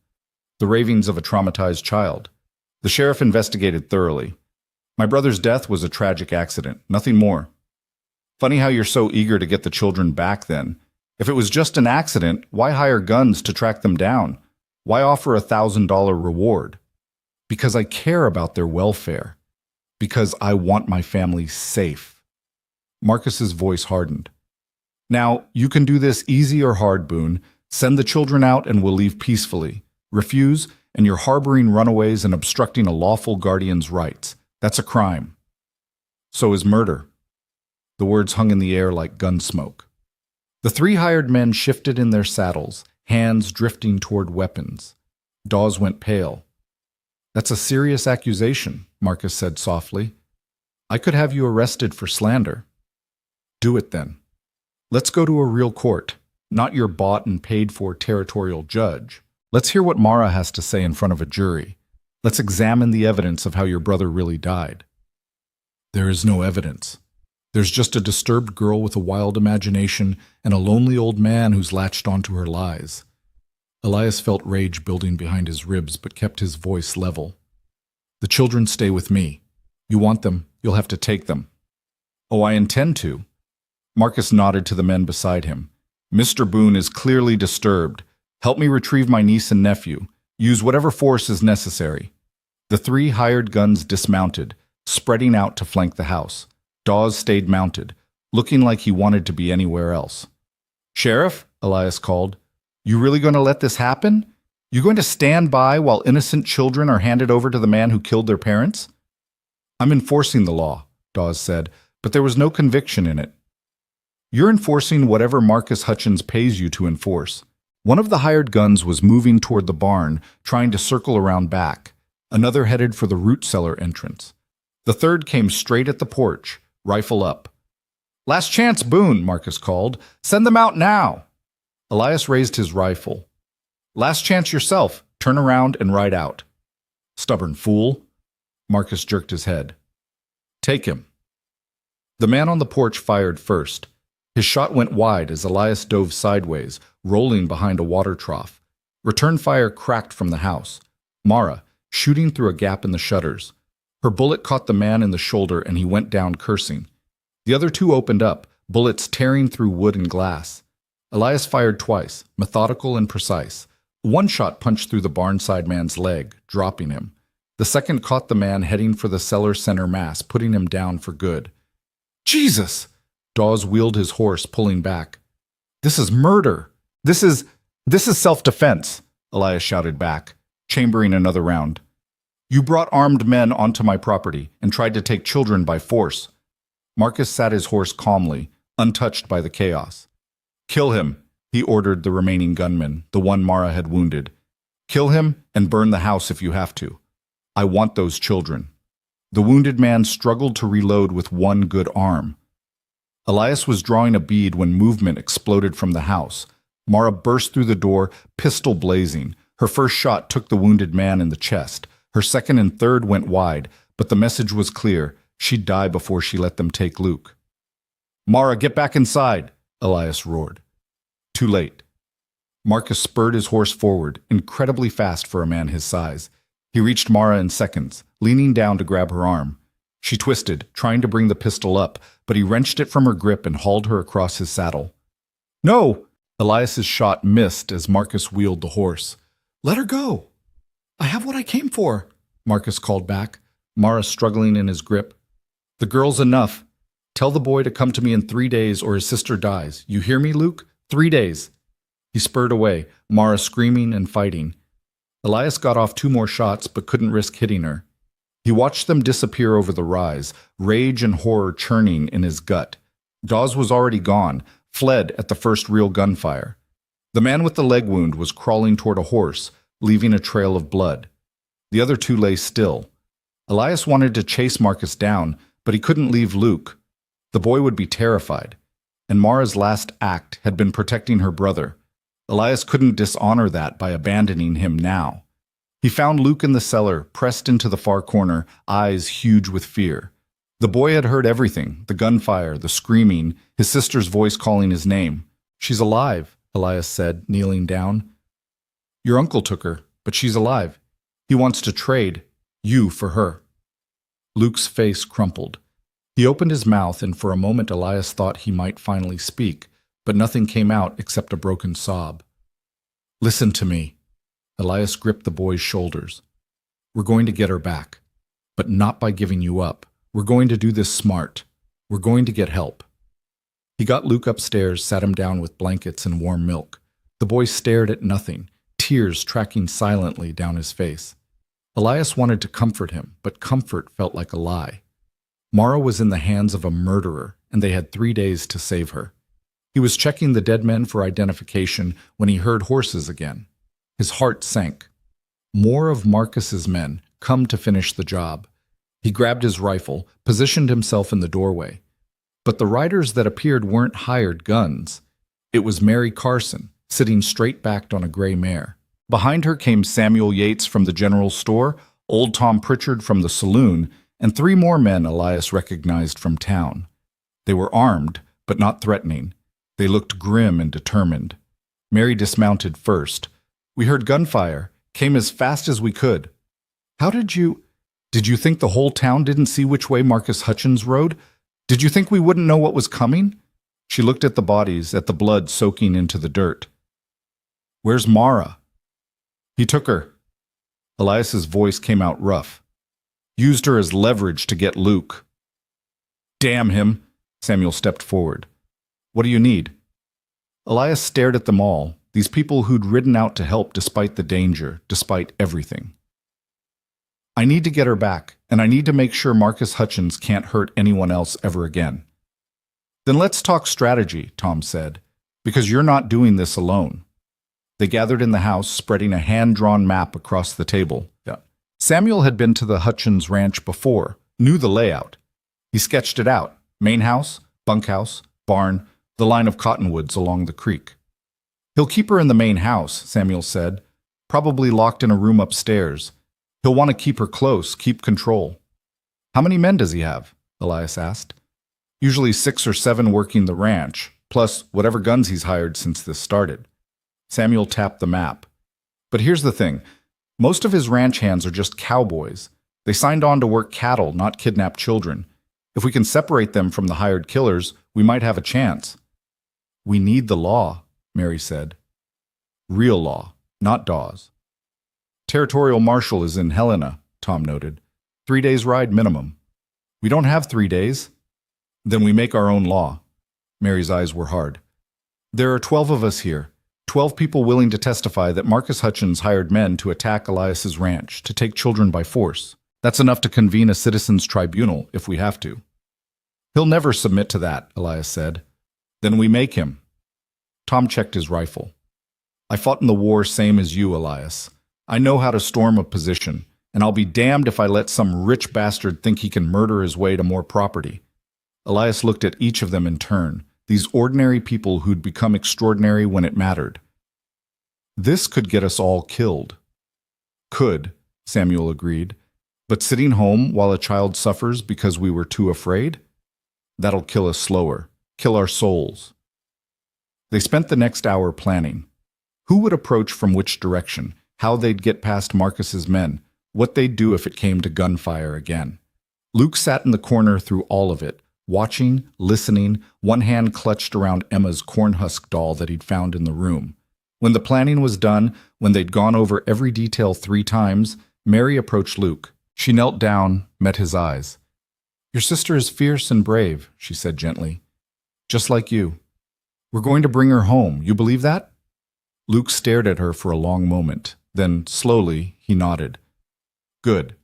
The ravings of a traumatized child. The sheriff investigated thoroughly. "My brother's death was a tragic accident, nothing more." "Funny how you're so eager to get the children back then. If it was just an accident, why hire guns to track them down? Why offer a $1,000 reward?" "Because I care about their welfare. Because I want my family safe." Marcus's voice hardened. "Now, you can do this easy or hard, Boone. Send the children out and we'll leave peacefully. Refuse, and you're harboring runaways and obstructing a lawful guardian's rights. That's a crime. So is murder." The words hung in the air like gun smoke. The three hired men shifted in their saddles, hands drifting toward weapons. Dawes went pale. "That's a serious accusation," Marcus said softly. "I could have you arrested for slander." "Do it then. Let's go to a real court, not your bought and paid for territorial judge. Let's hear what Mara has to say in front of a jury. Let's examine the evidence of how your brother really died." "There is no evidence. There's just a disturbed girl with a wild imagination and a lonely old man who's latched onto her lies." Elias felt rage building behind his ribs but kept his voice level. "The children stay with me. You want them, you'll have to take them." "Oh, I intend to." Marcus nodded to the men beside him. "Mr. Boone is clearly disturbed. Help me retrieve my niece and nephew. Use whatever force is necessary." The three hired guns dismounted, spreading out to flank the house. Dawes stayed mounted, looking like he wanted to be anywhere else. "Sheriff," Elias called, "you really going to let this happen? You going to stand by while innocent children are handed over to the man who killed their parents?" "I'm enforcing the law," Dawes said, "but there was no conviction in it." "You're enforcing whatever Marcus Hutchins pays you to enforce." One of the hired guns was moving toward the barn, trying to circle around back. Another headed for the root cellar entrance. The third came straight at the porch, rifle up. "Last chance, Boone," Marcus called. "Send them out now." Elias raised his rifle. "Last chance yourself. Turn around and ride out." "Stubborn fool." Marcus jerked his head. "Take him." The man on the porch fired first. His shot went wide as Elias dove sideways, rolling behind a water trough. Return fire cracked from the house. Mara, shooting through a gap in the shutters. Her bullet caught the man in the shoulder and he went down cursing. The other two opened up, bullets tearing through wood and glass. Elias fired twice, methodical and precise. One shot punched through the barnside man's leg, dropping him. The second caught the man heading for the cellar center mass, putting him down for good. "Jesus!" Dawes wheeled his horse, pulling back. "This is murder! This is self-defense," Elias shouted back, chambering another round. You brought armed men onto my property and tried to take children by force. Marcus sat his horse calmly, untouched by the chaos. Kill him, he ordered the remaining gunman, the one Mara had wounded. Kill him and burn the house if you have to. I want those children. The wounded man struggled to reload with one good arm. Elias was drawing a bead when movement exploded from the house. Mara burst through the door, pistol blazing. Her first shot took the wounded man in the chest. Her second and third went wide, but the message was clear. She'd die before she let them take Luke. Mara, get back inside, Elias roared. Too late. Marcus spurred his horse forward, incredibly fast for a man his size. He reached Mara in seconds, leaning down to grab her arm. She twisted, trying to bring the pistol up, but he wrenched it from her grip and hauled her across his saddle. No! Elias's shot missed as Marcus wheeled the horse. Let her go! I have what I came for, Marcus called back, Mara struggling in his grip. The girl's enough. Tell the boy to come to me in 3 days or his sister dies. You hear me, Luke? 3 days. He spurred away, Mara screaming and fighting. Elias got off 2 more shots but couldn't risk hitting her. He watched them disappear over the rise, rage and horror churning in his gut. Dawes was already gone, fled at the first real gunfire. The man with the leg wound was crawling toward a horse, leaving a trail of blood. The other 2 lay still. Elias wanted to chase Marcus down, but he couldn't leave Luke. The boy would be terrified, and Mara's last act had been protecting her brother. Elias couldn't dishonor that by abandoning him now. He found Luke in the cellar, pressed into the far corner, eyes huge with fear. The boy had heard everything, the gunfire, the screaming, his sister's voice calling his name. She's alive, Elias said, kneeling down. Your uncle took her, but she's alive. He wants to trade you for her. Luke's face crumpled. He opened his mouth, and for a moment Elias thought he might finally speak, but nothing came out except a broken sob. Listen to me. Elias gripped the boy's shoulders. We're going to get her back, but not by giving you up. We're going to do this smart. We're going to get help. He got Luke upstairs, sat him down with blankets and warm milk. The boy stared at nothing, tears tracking silently down his face. Elias wanted to comfort him, but comfort felt like a lie. Mara was in the hands of a murderer, and they had 3 days to save her. He was checking the dead men for identification when he heard horses again. His heart sank. More of Marcus's men, come to finish the job. He grabbed his rifle, positioned himself in the doorway. But the riders that appeared weren't hired guns. It was Mary Carson, sitting straight-backed on a gray mare. Behind her came Samuel Yates from the general store, old Tom Pritchard from the saloon, and 3 more men Elias recognized from town. They were armed, but not threatening. They looked grim and determined. Mary dismounted first. We heard gunfire, came as fast as we could. How did you think the whole town didn't see which way Marcus Hutchins rode? Did you think we wouldn't know what was coming? She looked at the bodies, at the blood soaking into the dirt. Where's Mara? He took her. Elias's voice came out rough. Used her as leverage to get Luke. Damn him, Samuel stepped forward. What do you need? Elias stared at them all, these people who'd ridden out to help despite the danger, despite everything. I need to get her back, and I need to make sure Marcus Hutchins can't hurt anyone else ever again. Then let's talk strategy, Tom said, because you're not doing this alone. They gathered in the house, spreading a hand-drawn map across the table. Samuel had been to the Hutchins ranch before, knew the layout. He sketched it out: main house, bunkhouse, barn, the line of cottonwoods along the creek. He'll keep her in the main house, Samuel said, probably locked in a room upstairs. He'll want to keep her close, keep control. How many men does he have? Elias asked. Usually 6 or 7 working the ranch, plus whatever guns he's hired since this started. Samuel tapped the map. But here's the thing. Most of his ranch hands are just cowboys. They signed on to work cattle, not kidnap children. If we can separate them from the hired killers, we might have a chance. We need the law, Mary said. Real law, not Dawes. Territorial Marshal is in Helena, Tom noted. 3 days ride minimum. We don't have 3 days. Then we make our own law. Mary's eyes were hard. There are 12 of us here. 12 people willing to testify that Marcus Hutchins hired men to attack Elias's ranch, to take children by force. That's enough to convene a citizens' tribunal if we have to. He'll never submit to that, Elias said. Then we make him. Tom checked his rifle. I fought in the war same as you, Elias. I know how to storm a position, and I'll be damned if I let some rich bastard think he can murder his way to more property. Elias looked at each of them in turn, these ordinary people who'd become extraordinary when it mattered. This could get us all killed. Could, Samuel agreed. But sitting home while a child suffers because we were too afraid? That'll kill us slower, kill our souls. They spent the next hour planning. Who would approach from which direction, how they'd get past Marcus's men, what they'd do if it came to gunfire again. Luke sat in the corner through all of it, watching, listening, one hand clutched around Emma's cornhusk doll that he'd found in the room. When the planning was done, when they'd gone over every detail 3 times, Mary approached Luke. She knelt down, met his eyes. "Your sister is fierce and brave," she said gently. "Just like you. We're going to bring her home. You believe that?" Luke stared at her for a long moment. Then, slowly, he nodded. "Good.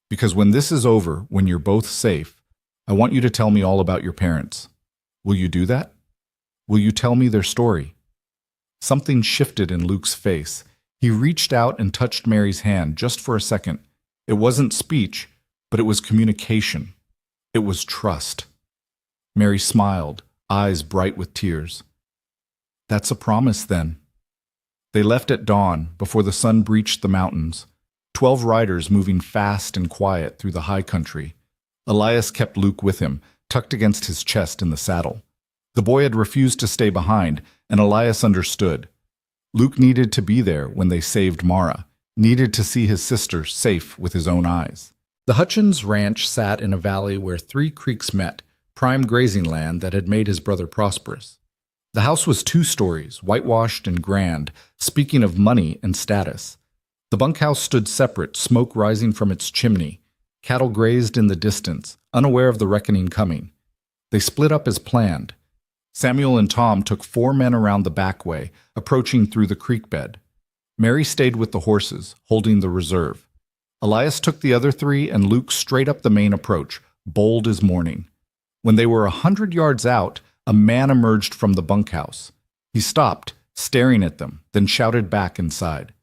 Because when this is over, when you're both safe, I want you to tell me all about your parents. Will you do that? Will you tell me their story?" Something shifted in Luke's face. He reached out and touched Mary's hand just for a second. It wasn't speech, but it was communication. It was trust. Mary smiled, eyes bright with tears. "That's a promise, then." They left at dawn, before the sun breached the mountains. 12 riders moving fast and quiet through the high country. Elias kept Luke with him, tucked against his chest in the saddle. The boy had refused to stay behind, and Elias understood. Luke needed to be there when they saved Mara, needed to see his sister safe with his own eyes. The Hutchins ranch sat in a valley where 3 creeks met, prime grazing land that had made his brother prosperous. The house was 2 stories, whitewashed and grand, speaking of money and status. The bunkhouse stood separate, smoke rising from its chimney. Cattle grazed in the distance, unaware of the reckoning coming. They split up as planned. Samuel and Tom took 4 men around the back way, approaching through the creek bed. Mary stayed with the horses, holding the reserve. Elias took the other 3 and Luke straight up the main approach, bold as morning. When they were 100 yards out, a man emerged from the bunkhouse. He stopped, staring at them, then shouted back inside.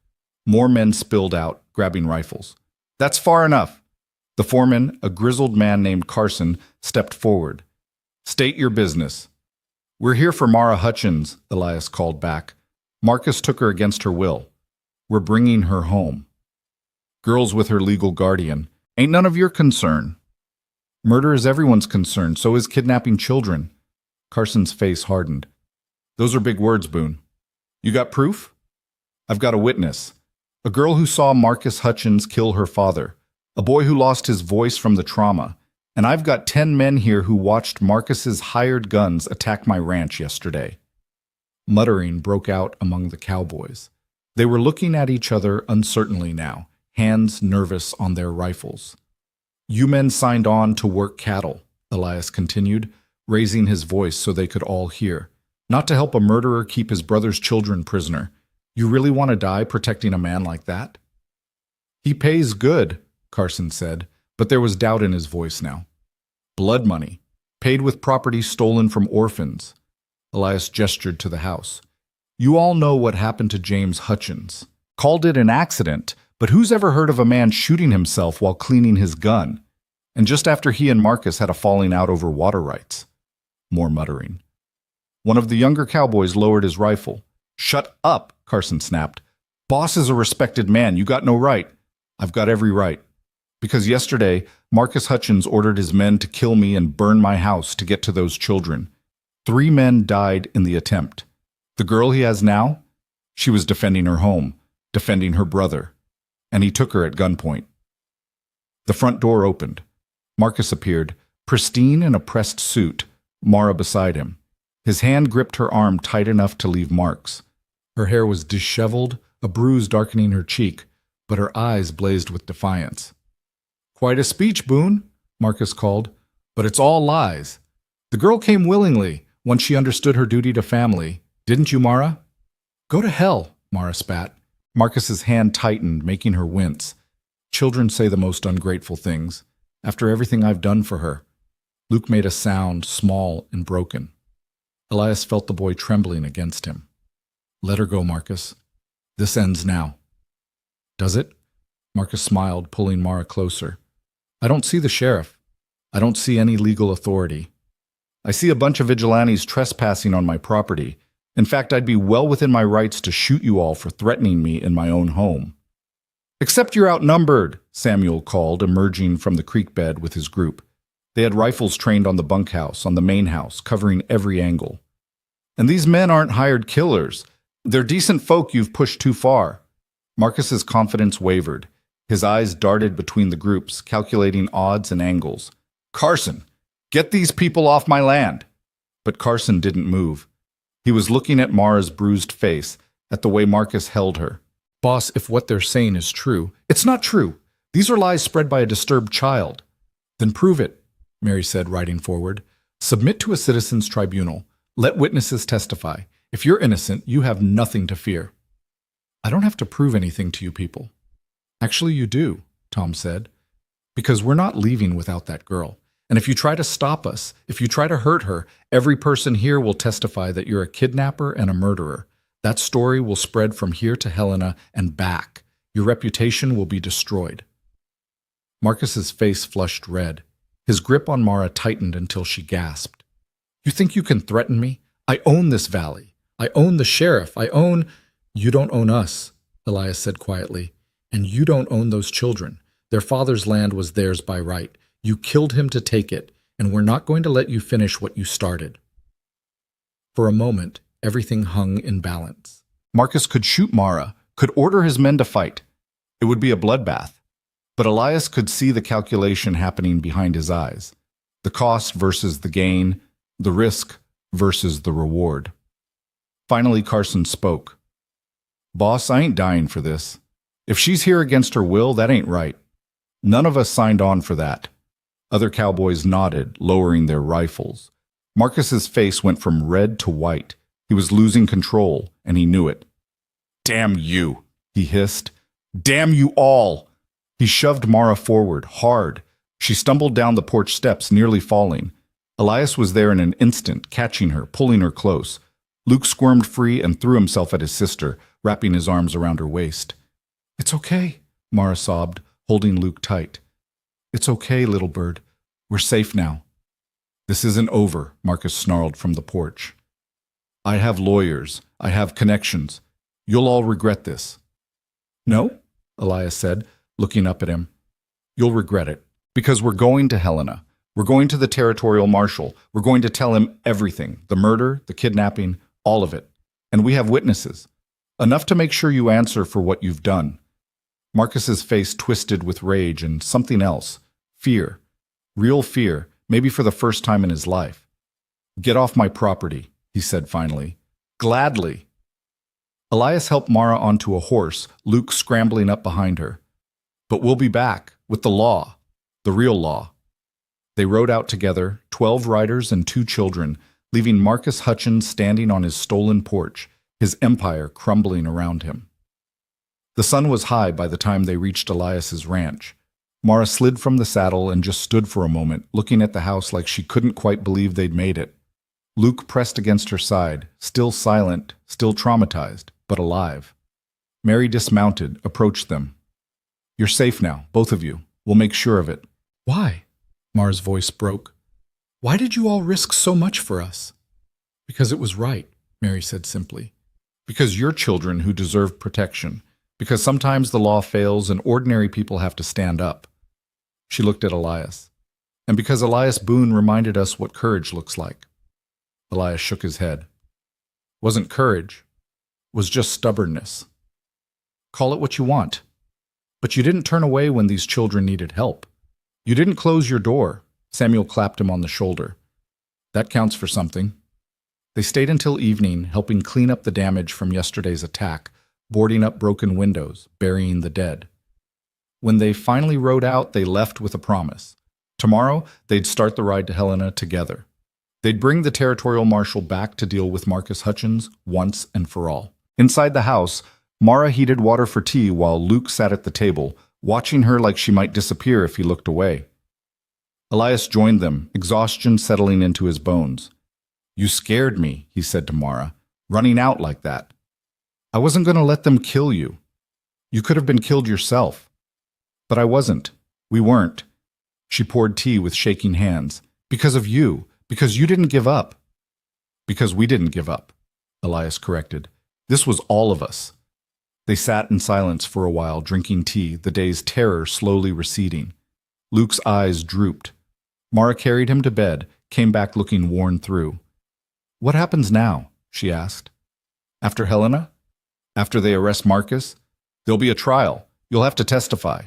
More men spilled out, grabbing rifles. "That's far enough." The foreman, a grizzled man named Carson, stepped forward. "State your business." "We're here for Mara Hutchins," Elias called back. "Marcus took her against her will. We're bringing her home. Girl's with her legal guardian. Ain't none of your concern." "Murder is everyone's concern, so is kidnapping children." Carson's face hardened. "Those are big words, Boone. You got proof?" "I've got a witness. A girl who saw Marcus Hutchins kill her father. A boy who lost his voice from the trauma. And I've got 10 men here who watched Marcus's hired guns attack my ranch yesterday." Muttering broke out among the cowboys. They were looking at each other uncertainly now, hands nervous on their rifles. "You men signed on to work cattle," Elias continued, raising his voice so they could all hear. "Not to help a murderer keep his brother's children prisoner. You really want to die protecting a man like that?" "He pays good," Carson said, but there was doubt in his voice now. "Blood money, paid with property stolen from orphans." Elias gestured to the house. "You all know what happened to James Hutchins. Called it an accident, but who's ever heard of a man shooting himself while cleaning his gun? And just after he and Marcus had a falling out over water rights." More muttering. One of the younger cowboys lowered his rifle. "Shut up," Carson snapped. "Boss is a respected man. You got no right." "I've got every right. Because yesterday, Marcus Hutchins ordered his men to kill me and burn my house to get to those children. 3 men died in the attempt. The girl he has now? She was defending her home, defending her brother. And he took her at gunpoint." The front door opened. Marcus appeared, pristine in a pressed suit, Mara beside him. His hand gripped her arm tight enough to leave marks. Her hair was disheveled, a bruise darkening her cheek, but her eyes blazed with defiance. "Quite a speech, Boone," Marcus called, "but it's all lies. The girl came willingly, once she understood her duty to family. Didn't you, Mara?" Go to hell, Mara spat. Marcus's hand tightened, making her wince. Children say the most ungrateful things. After everything I've done for her. Luke made a sound, small and broken. Elias felt the boy trembling against him. Let her go, Marcus. This ends now. Does it? Marcus smiled, pulling Mara closer. I don't see the sheriff. I don't see any legal authority. I see a bunch of vigilantes trespassing on my property. In fact, I'd be well within my rights to shoot you all for threatening me in my own home. Except you're outnumbered, Samuel called, emerging from the creek bed with his group. They had rifles trained on the bunkhouse, on the main house, covering every angle. And these men aren't hired killers. They're decent folk you've pushed too far. Marcus's confidence wavered. His eyes darted between the groups, calculating odds and angles. Carson, get these people off my land. But Carson didn't move. He was looking at Mara's bruised face, at the way Marcus held her. Boss, if what they're saying is true, it's not true. These are lies spread by a disturbed child. Then prove it, Mary said, riding forward. Submit to a citizen's tribunal. Let witnesses testify. If you're innocent, you have nothing to fear. I don't have to prove anything to you people. Actually, you do, Tom said. Because we're not leaving without that girl. And if you try to stop us, if you try to hurt her, every person here will testify that you're a kidnapper and a murderer. That story will spread from here to Helena and back. Your reputation will be destroyed. Marcus's face flushed red. His grip on Mara tightened until she gasped. You think you can threaten me? I own this valley. I own the sheriff. I own... You don't own us, Elias said quietly. And you don't own those children. Their father's land was theirs by right. You killed him to take it, and we're not going to let you finish what you started. For a moment, everything hung in balance. Marcus could shoot Mara, could order his men to fight. It would be a bloodbath. But Elias could see the calculation happening behind his eyes. The cost versus the gain, the risk versus the reward. Finally, Carson spoke. Boss, I ain't dying for this. If she's here against her will, that ain't right. None of us signed on for that. Other cowboys nodded, lowering their rifles. Marcus's face went from red to white. He was losing control, and he knew it. Damn you, he hissed. Damn you all! He shoved Mara forward, hard. She stumbled down the porch steps, nearly falling. Elias was there in an instant, catching her, pulling her close. Luke squirmed free and threw himself at his sister, wrapping his arms around her waist. It's okay, Mara sobbed, holding Luke tight. It's okay, little bird. We're safe now. This isn't over, Marcus snarled from the porch. I have lawyers. I have connections. You'll all regret this. No, Elias said, looking up at him. You'll regret it, because we're going to Helena. We're going to the territorial marshal. We're going to tell him everything, the murder, the kidnapping, all of it. And we have witnesses. Enough to make sure you answer for what you've done. Marcus's face twisted with rage and something else. Fear. Real fear, maybe for the first time in his life. Get off my property, he said finally. Gladly. Elias helped Mara onto a horse, Luke scrambling up behind her. But we'll be back, with the law. The real law. They rode out together, 12 riders and 2 children, leaving Marcus Hutchins standing on his stolen porch, his empire crumbling around him. The sun was high by the time they reached Elias's ranch. Mara slid from the saddle and just stood for a moment, looking at the house like she couldn't quite believe they'd made it. Luke pressed against her side, still silent, still traumatized, but alive. Mary dismounted, approached them. You're safe now, both of you. We'll make sure of it. Why? Mara's voice broke. Why did you all risk so much for us? Because it was right, Mary said simply. Because you're children who deserve protection. Because sometimes the law fails and ordinary people have to stand up. She looked at Elias. And because Elias Boone reminded us what courage looks like. Elias shook his head. Wasn't courage. Was just stubbornness. Call it what you want. But you didn't turn away when these children needed help. You didn't close your door. Samuel clapped him on the shoulder. That counts for something. They stayed until evening, helping clean up the damage from yesterday's attack, boarding up broken windows, burying the dead. When they finally rode out, they left with a promise. Tomorrow, they'd start the ride to Helena together. They'd bring the territorial marshal back to deal with Marcus Hutchins once and for all. Inside the house, Mara heated water for tea while Luke sat at the table, watching her like she might disappear if he looked away. Elias joined them, exhaustion settling into his bones. "You scared me," he said to Mara, "running out like that. I wasn't going to let them kill you. You could have been killed yourself. But I wasn't. We weren't." She poured tea with shaking hands. "Because of you. Because you didn't give up." "Because we didn't give up," Elias corrected. "This was all of us." They sat in silence for a while, drinking tea, the day's terror slowly receding. Luke's eyes drooped. Mara carried him to bed, came back looking worn through. "What happens now?" she asked. "After Helena? After they arrest Marcus? There'll be a trial. You'll have to testify."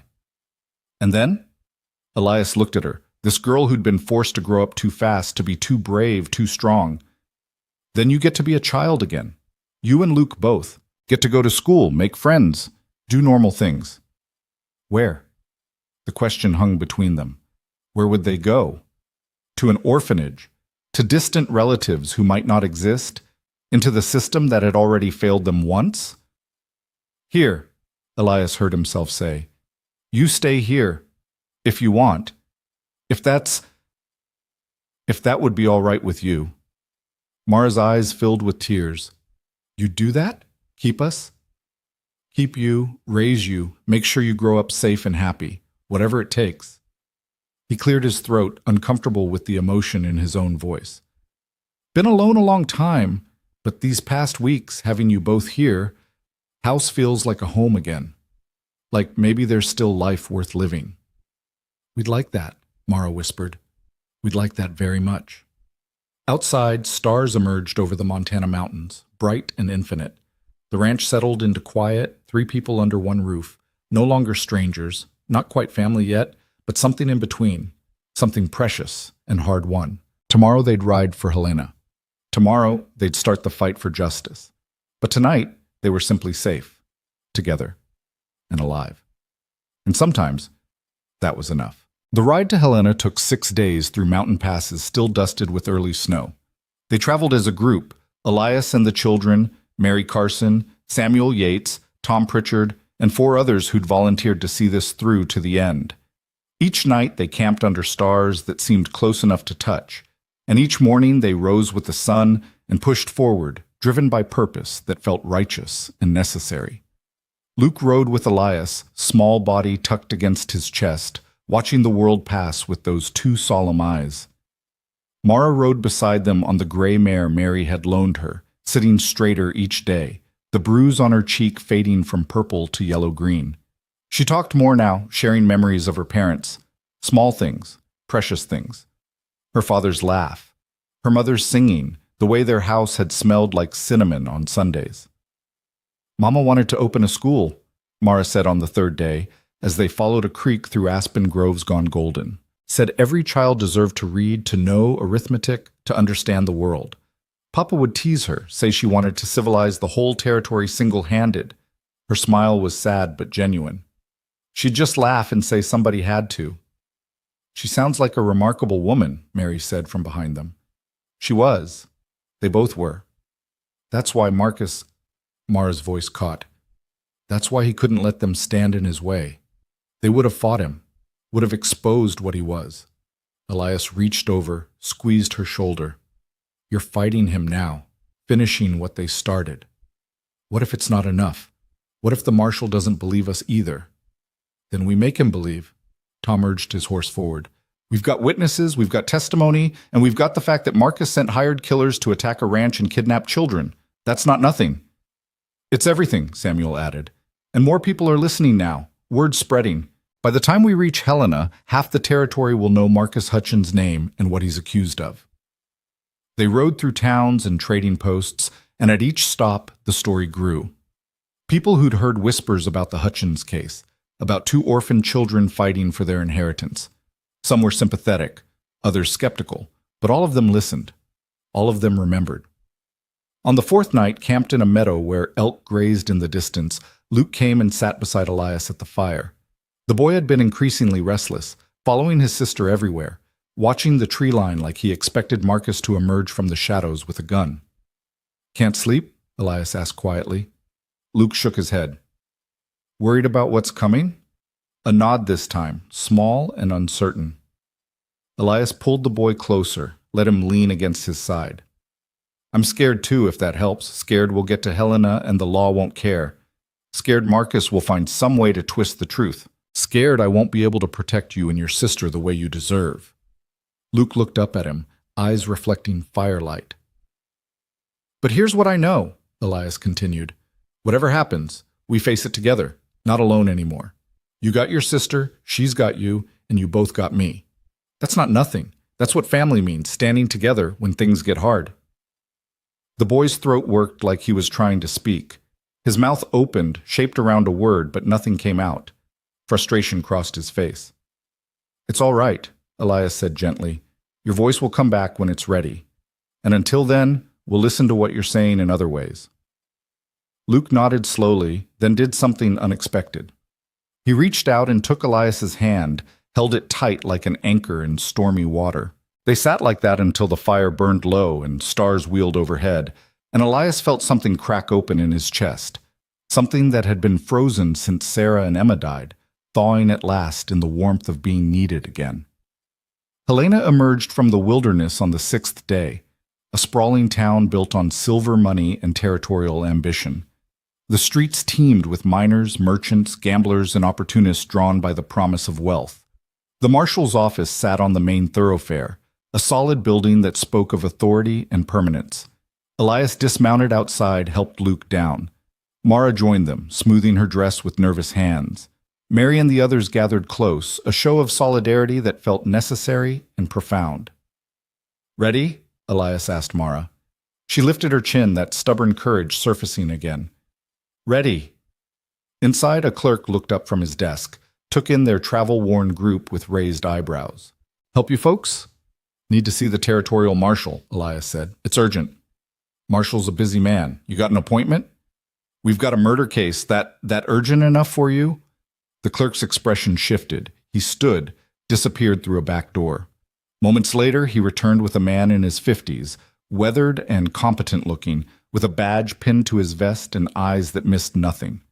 "And then?" Elias looked at her, this girl who'd been forced to grow up too fast, to be too brave, too strong. "Then you get to be a child again. You and Luke both. Get to go to school, make friends, do normal things." "Where?" The question hung between them. Where would they go? To an orphanage? To distant relatives who might not exist? Into the system that had already failed them once? "Here," Elias heard himself say. "You stay here, if you want. If that would be all right with you." Mara's eyes filled with tears. "You'd do that? Keep us?" "Keep you, raise you, make sure you grow up safe and happy, whatever it takes." He cleared his throat, uncomfortable with the emotion in his own voice. "Been alone a long time, but these past weeks, having you both here, house feels like a home again. Like maybe there's still life worth living." "We'd like that," Mara whispered. "We'd like that very much." Outside, stars emerged over the Montana mountains, bright and infinite. The ranch settled into quiet, 3 people under one roof, no longer strangers, not quite family yet, but something in between, something precious and hard-won. Tomorrow they'd ride for Helena. Tomorrow they'd start the fight for justice. But tonight they were simply safe, together, and alive. And sometimes that was enough. The ride to Helena took 6 days through mountain passes still dusted with early snow. They traveled as a group, Elias and the children, Mary Carson, Samuel Yates, Tom Pritchard, and 4 others who'd volunteered to see this through to the end. Each night they camped under stars that seemed close enough to touch, and each morning they rose with the sun and pushed forward, driven by purpose that felt righteous and necessary. Luke rode with Elias, small body tucked against his chest, watching the world pass with those 2 solemn eyes. Mara rode beside them on the gray mare Mary had loaned her, sitting straighter each day, the bruise on her cheek fading from purple to yellow-green. She talked more now, sharing memories of her parents, small things, precious things. Her father's laugh, her mother's singing, the way their house had smelled like cinnamon on Sundays. "Mama wanted to open a school," Mara said on the 3rd day, as they followed a creek through aspen groves gone golden. Said every child deserved to read, to know arithmetic, to understand the world. Papa would tease her, say she wanted to civilize the whole territory single-handed. Her smile was sad but genuine. She'd just laugh and say somebody had to. "She sounds like a remarkable woman," Mary said from behind them. She was. They both were. "That's why Marcus," Mara's voice caught. "That's why he couldn't let them stand in his way. They would have fought him, would have exposed what he was." Elias reached over, squeezed her shoulder. "You're fighting him now, finishing what they started. What if it's not enough? What if the marshal doesn't believe us either?" "Then we make him believe." Tom urged his horse forward. "We've got witnesses, we've got testimony, and we've got the fact that Marcus sent hired killers to attack a ranch and kidnap children. That's not nothing." "It's everything," Samuel added. "And more people are listening now, word spreading. By the time we reach Helena, half the territory will know Marcus Hutchins' name and what he's accused of." They rode through towns and trading posts, and at each stop, the story grew. People who'd heard whispers about the Hutchins case, about 2 orphaned children fighting for their inheritance. Some were sympathetic, others skeptical, but all of them listened. All of them remembered. On the 4th night, camped in a meadow where elk grazed in the distance, Luke came and sat beside Elias at the fire. The boy had been increasingly restless, following his sister everywhere, watching the tree line like he expected Marcus to emerge from the shadows with a gun. "Can't sleep?" Elias asked quietly. Luke shook his head. Worried about what's coming? A nod this time, small and uncertain. Elias pulled the boy closer, let him lean against his side. I'm scared too, if that helps. Scared we'll get to Helena and the law won't care. Scared Marcus will find some way to twist the truth. Scared I won't be able to protect you and your sister the way you deserve. Luke looked up at him, eyes reflecting firelight. But here's what I know, Elias continued. Whatever happens, we face it together, not alone anymore. You got your sister, she's got you, and you both got me. That's not nothing. That's what family means, standing together when things get hard. The boy's throat worked like he was trying to speak. His mouth opened, shaped around a word, but nothing came out. Frustration crossed his face. It's all right, Elias said gently. Your voice will come back when it's ready. And until then, we'll listen to what you're saying in other ways. Luke nodded slowly, then did something unexpected. He reached out and took Elias's hand, held it tight like an anchor in stormy water. They sat like that until the fire burned low and stars wheeled overhead, and Elias felt something crack open in his chest, something that had been frozen since Sarah and Emma died, thawing at last in the warmth of being needed again. Helena emerged from the wilderness on the 6th day, a sprawling town built on silver money and territorial ambition. The streets teemed with miners, merchants, gamblers, and opportunists drawn by the promise of wealth. The marshal's office sat on the main thoroughfare, a solid building that spoke of authority and permanence. Elias dismounted outside, helped Luke down. Mara joined them, smoothing her dress with nervous hands. Mary and the others gathered close, a show of solidarity that felt necessary and profound. Ready? Elias asked Mara. She lifted her chin, that stubborn courage surfacing again. Ready. Inside, a clerk looked up from his desk, took in their travel-worn group with raised eyebrows. Help you folks? Need to see the territorial marshal, Elias said. It's urgent. Marshal's a busy man. You got an appointment? We've got a murder case. That urgent enough for you? The clerk's expression shifted. He stood, disappeared through a back door. Moments later, he returned with a man in his 50s, weathered and competent looking, with a badge pinned to his vest and eyes that missed nothing.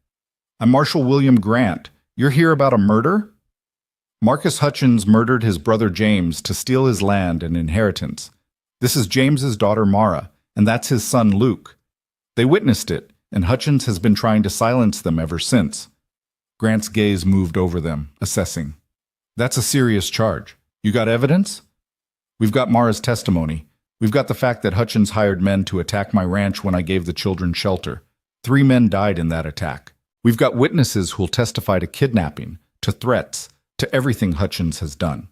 I'm Marshal William Grant. You're here about a murder? Marcus Hutchins murdered his brother James to steal his land and inheritance. This is James's daughter Mara, and that's his son Luke. They witnessed it, and Hutchins has been trying to silence them ever since. Grant's gaze moved over them, assessing. That's a serious charge. You got evidence? We've got Mara's testimony. We've got the fact that Hutchins hired men to attack my ranch when I gave the children shelter. 3 men died in that attack. We've got witnesses who'll testify to kidnapping, to threats, to everything Hutchins has done.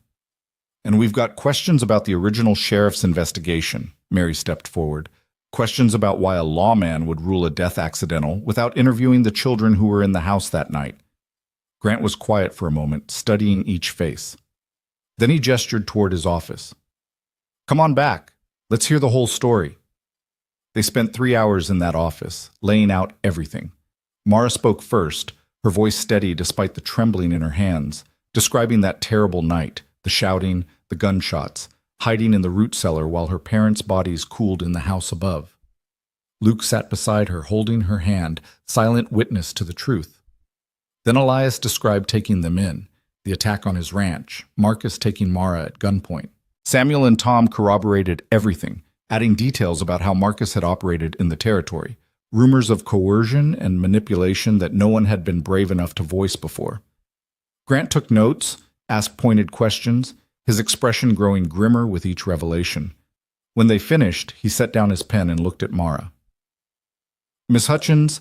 And we've got questions about the original sheriff's investigation. Mary stepped forward. Questions about why a lawman would rule a death accidental without interviewing the children who were in the house that night. Grant was quiet for a moment, studying each face. Then he gestured toward his office. Come on back. Let's hear the whole story. They spent 3 hours in that office, laying out everything. Mara spoke first, her voice steady despite the trembling in her hands, describing that terrible night, the shouting, the gunshots, hiding in the root cellar while her parents' bodies cooled in the house above. Luke sat beside her, holding her hand, silent witness to the truth. Then Elias described taking them in, the attack on his ranch, Marcus taking Mara at gunpoint. Samuel and Tom corroborated everything, adding details about how Marcus had operated in the territory, rumors of coercion and manipulation that no one had been brave enough to voice before. Grant took notes, asked pointed questions, his expression growing grimmer with each revelation. When they finished, he set down his pen and looked at Mara. Miss Hutchins,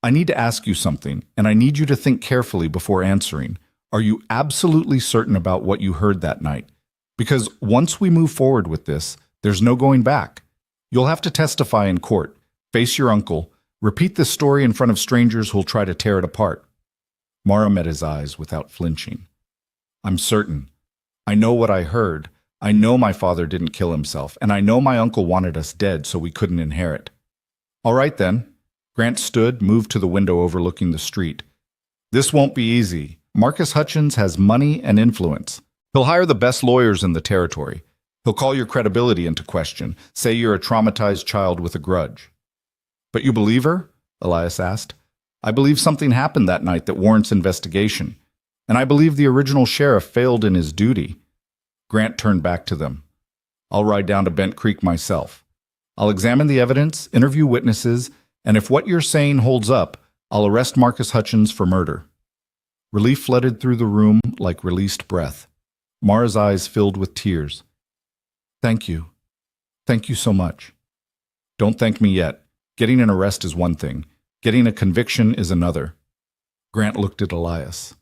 I need to ask you something, and I need you to think carefully before answering. Are you absolutely certain about what you heard that night? Because once we move forward with this, there's no going back. You'll have to testify in court, face your uncle, repeat this story in front of strangers who'll try to tear it apart. Mara met his eyes without flinching. I'm certain. I know what I heard. I know my father didn't kill himself, and I know my uncle wanted us dead so we couldn't inherit. All right then. Grant stood, moved to the window overlooking the street. This won't be easy. Marcus Hutchins has money and influence. He'll hire the best lawyers in the territory. He'll call your credibility into question, say you're a traumatized child with a grudge. But you believe her? Elias asked. I believe something happened that night that warrants investigation, and I believe the original sheriff failed in his duty. Grant turned back to them. I'll ride down to Bent Creek myself. I'll examine the evidence, interview witnesses, and if what you're saying holds up, I'll arrest Marcus Hutchins for murder. Relief flooded through the room like released breath. Mara's eyes filled with tears. Thank you. Thank you so much. Don't thank me yet. Getting an arrest is one thing. Getting a conviction is another. Grant looked at Elias.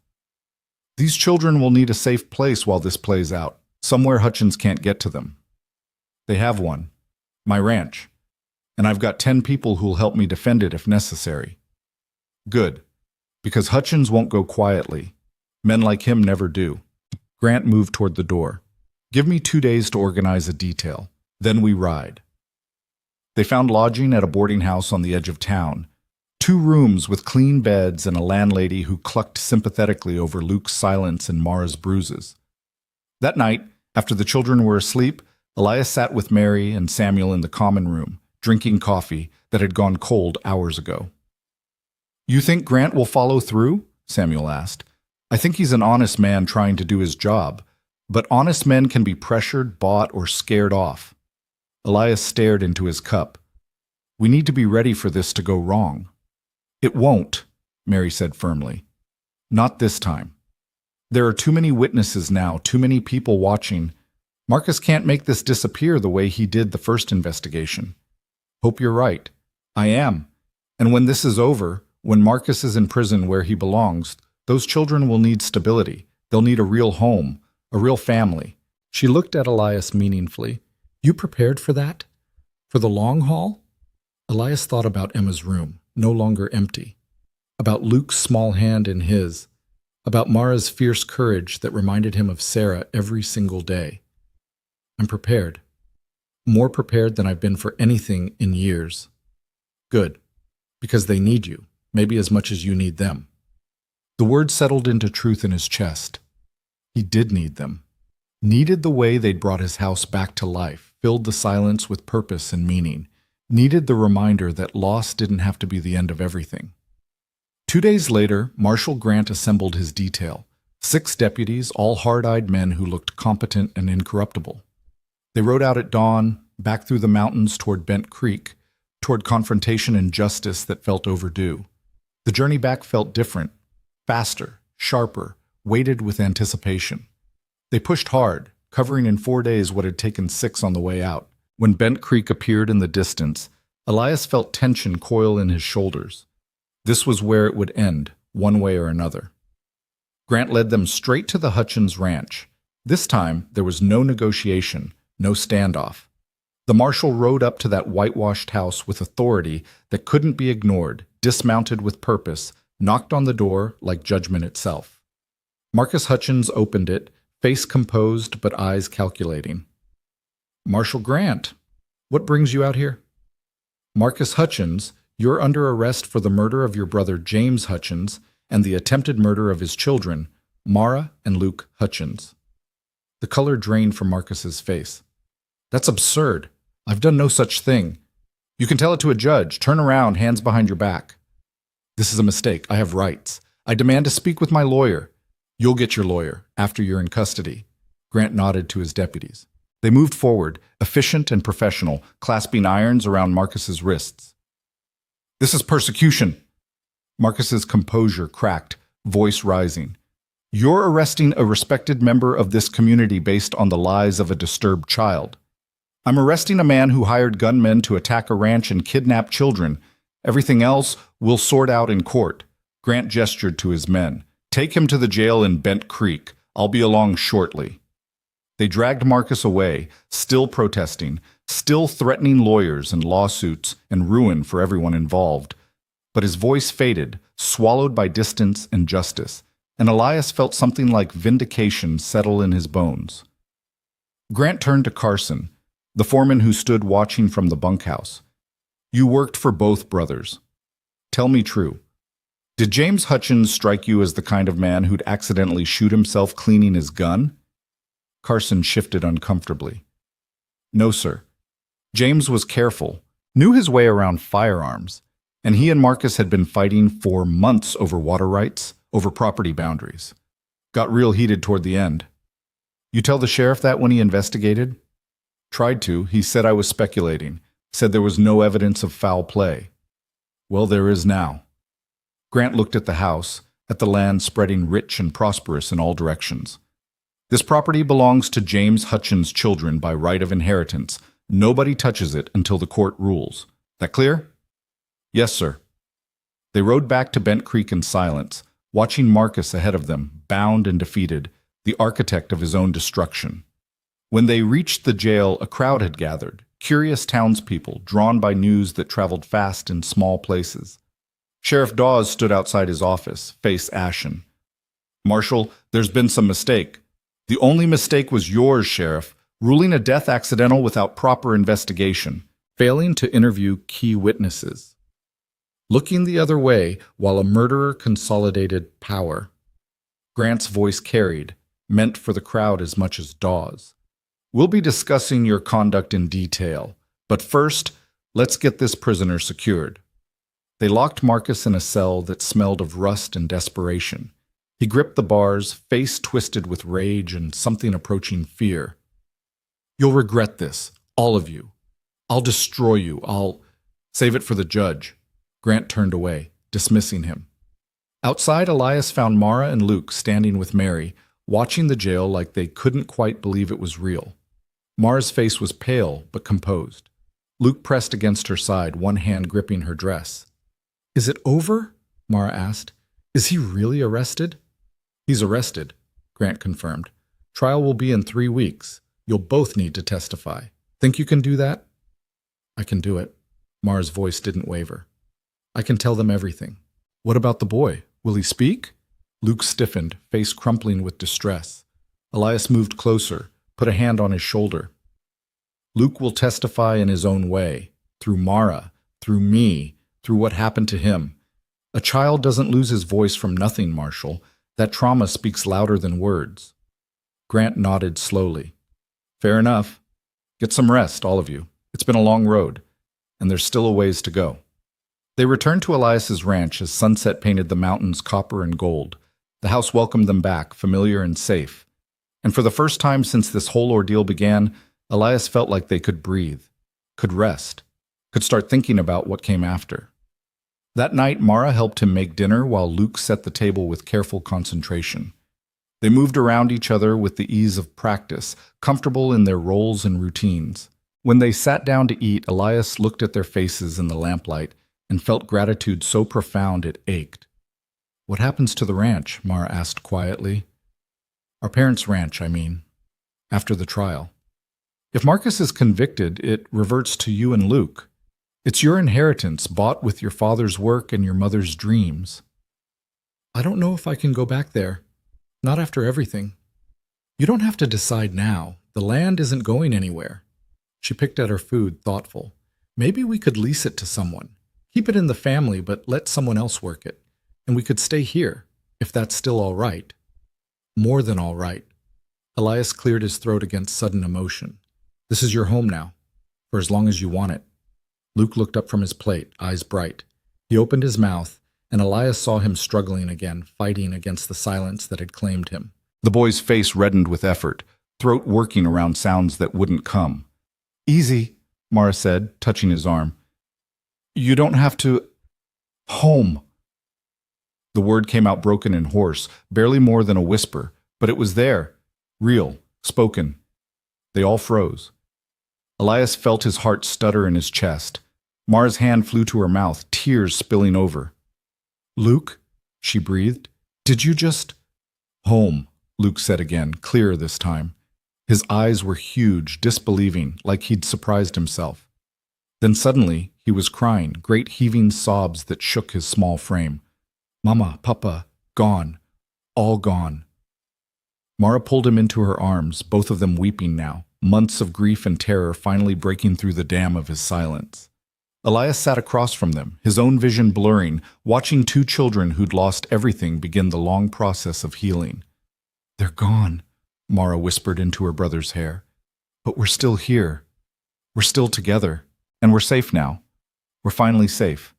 These children will need a safe place while this plays out, somewhere Hutchins can't get to them. They have one. My ranch. And I've got 10 people who'll help me defend it if necessary. Good. Because Hutchins won't go quietly. Men like him never do. Grant moved toward the door. Give me 2 days to organize a detail. Then we ride. They found lodging at a boarding house on the edge of town. 2 rooms with clean beds and a landlady who clucked sympathetically over Luke's silence and Mara's bruises. That night, after the children were asleep, Elias sat with Mary and Samuel in the common room, drinking coffee that had gone cold hours ago. You think Grant will follow through? Samuel asked. I think he's an honest man trying to do his job, but honest men can be pressured, bought, or scared off. Elias stared into his cup. We need to be ready for this to go wrong. It won't, Mary said firmly. Not this time. There are too many witnesses now, too many people watching. Marcus can't make this disappear the way he did the first investigation. Hope you're right. I am. And when this is over, when Marcus is in prison where he belongs, those children will need stability. They'll need a real home, a real family. She looked at Elias meaningfully. You prepared for that? For the long haul? Elias thought about Emma's room, no longer empty. About Luke's small hand in his. About Mara's fierce courage that reminded him of Sarah every single day. I'm prepared. More prepared than I've been for anything in years. Good. Because they need you, maybe as much as you need them. The word settled into truth in his chest. He did need them. Needed the way they'd brought his house back to life, filled the silence with purpose and meaning. Needed the reminder that loss didn't have to be the end of everything. 2 days later, Marshal Grant assembled his detail. 6 deputies, all hard-eyed men who looked competent and incorruptible. They rode out at dawn, back through the mountains toward Bent Creek, toward confrontation and justice that felt overdue. The journey back felt different, faster, sharper, weighted with anticipation. They pushed hard, covering in 4 days what had taken 6 on the way out. When Bent Creek appeared in the distance, Elias felt tension coil in his shoulders. This was where it would end, one way or another. Grant led them straight to the Hutchins ranch. This time, there was no negotiation, no standoff. The marshal rode up to that whitewashed house with authority that couldn't be ignored, dismounted with purpose, knocked on the door like judgment itself. Marcus Hutchins opened it, face composed but eyes calculating. Marshal Grant, what brings you out here? Marcus Hutchins, you're under arrest for the murder of your brother James Hutchins and the attempted murder of his children, Mara and Luke Hutchins. The color drained from Marcus's face. That's absurd. I've done no such thing. You can tell it to a judge. Turn around, hands behind your back. This is a mistake. I have rights. I demand to speak with my lawyer. You'll get your lawyer after you're in custody. Grant nodded to his deputies. They moved forward, efficient and professional, clasping irons around Marcus's wrists. This is persecution. Marcus's composure cracked, voice rising. You're arresting a respected member of this community based on the lies of a disturbed child. I'm arresting a man who hired gunmen to attack a ranch and kidnap children. Everything else we'll sort out in court. Grant gestured to his men. Take him to the jail in Bent Creek. I'll be along shortly. They dragged Marcus away, still protesting, still threatening lawyers and lawsuits and ruin for everyone involved. But his voice faded, swallowed by distance and justice, and Elias felt something like vindication settle in his bones. Grant turned to Carson, the foreman who stood watching from the bunkhouse. You worked for both brothers. Tell me true. Did James Hutchins strike you as the kind of man who'd accidentally shoot himself cleaning his gun? Carson shifted uncomfortably. No, sir. James was careful, knew his way around firearms, And he and Marcus had been fighting for months over water rights, over property boundaries. Got real heated toward the end. You tell the sheriff that when he investigated? Tried to. He said I was speculating. Said there was no evidence of foul play. Well, there is now. Grant looked at the house, at the land spreading rich and prosperous in all directions. This property belongs to James Hutchins' children by right of inheritance. Nobody touches it until the court rules. That clear? Yes, sir. They rode back to Bent Creek in silence, watching Marcus ahead of them, bound and defeated, the architect of his own destruction. When they reached the jail, a crowd had gathered, curious townspeople drawn by news that traveled fast in small places. Sheriff Dawes stood outside his office, face ashen. Marshal, there's been some mistake. The only mistake was yours, Sheriff, ruling a death accidental without proper investigation, failing to interview key witnesses. Looking the other way while a murderer consolidated power. Grant's voice carried, meant for the crowd as much as Dawes. We'll be discussing your conduct in detail, but first, let's get this prisoner secured. They locked Marcus in a cell that smelled of rust and desperation. He gripped the bars, face twisted with rage and something approaching fear. You'll regret this, all of you. I'll destroy you. I'll save it for the judge. Grant turned away, dismissing him. Outside, Elias found Mara and Luke standing with Mary, watching the jail like they couldn't quite believe it was real. Mara's face was pale but composed. Luke pressed against her side, one hand gripping her dress. Is it over? Mara asked. Is he really arrested? He's arrested, Grant confirmed. Trial will be in 3 weeks. You'll both need to testify. Think you can do that? I can do it. Mara's voice didn't waver. I can tell them everything. What about the boy? Will he speak? Luke stiffened, face crumpling with distress. Elias moved closer, put a hand on his shoulder. Luke will testify in his own way, through Mara, through me, through what happened to him. A child doesn't lose his voice from nothing, Marshal. That trauma speaks louder than words. Grant nodded slowly. Fair enough. Get some rest, all of you. It's been a long road, and there's still a ways to go. They returned to Elias's ranch as sunset painted the mountains copper and gold. The house welcomed them back, familiar and safe. And for the first time since this whole ordeal began, Elias felt like they could breathe, could rest, could start thinking about what came after. That night, Mara helped him make dinner while Luke set the table with careful concentration. They moved around each other with the ease of practice, comfortable in their roles and routines. When they sat down to eat, Elias looked at their faces in the lamplight and felt gratitude so profound it ached. What happens to the ranch? Mara asked quietly. Our parents' ranch, I mean, after the trial. If Marcus is convicted, it reverts to you and Luke. It's your inheritance, bought with your father's work and your mother's dreams. I don't know if I can go back there. Not after everything. You don't have to decide now. The land isn't going anywhere. She picked at her food, thoughtful. Maybe we could lease it to someone. Keep it in the family, but let someone else work it. And we could stay here, if that's still all right. More than all right. Elias cleared his throat against sudden emotion. This is your home now, for as long as you want it. Luke looked up from his plate, eyes bright. He opened his mouth, and Elias saw him struggling again, fighting against the silence that had claimed him. The boy's face reddened with effort, throat working around sounds that wouldn't come. Easy, Mara said, touching his arm. You don't have to... Home. The word came out broken and hoarse, barely more than a whisper, but it was there, real, spoken. They all froze. Elias felt his heart stutter in his chest. Mara's hand flew to her mouth, tears spilling over. Luke, she breathed, did you just... Home, Luke said again, clearer this time. His eyes were huge, disbelieving, like he'd surprised himself. Then suddenly, he was crying, great heaving sobs that shook his small frame. Mama, Papa, gone. All gone. Mara pulled him into her arms, both of them weeping now, months of grief and terror finally breaking through the dam of his silence. Elias sat across from them, his own vision blurring, watching two children who'd lost everything begin the long process of healing. They're gone, Mara whispered into her brother's hair. But we're still here. We're still together. And we're safe now. We're finally safe.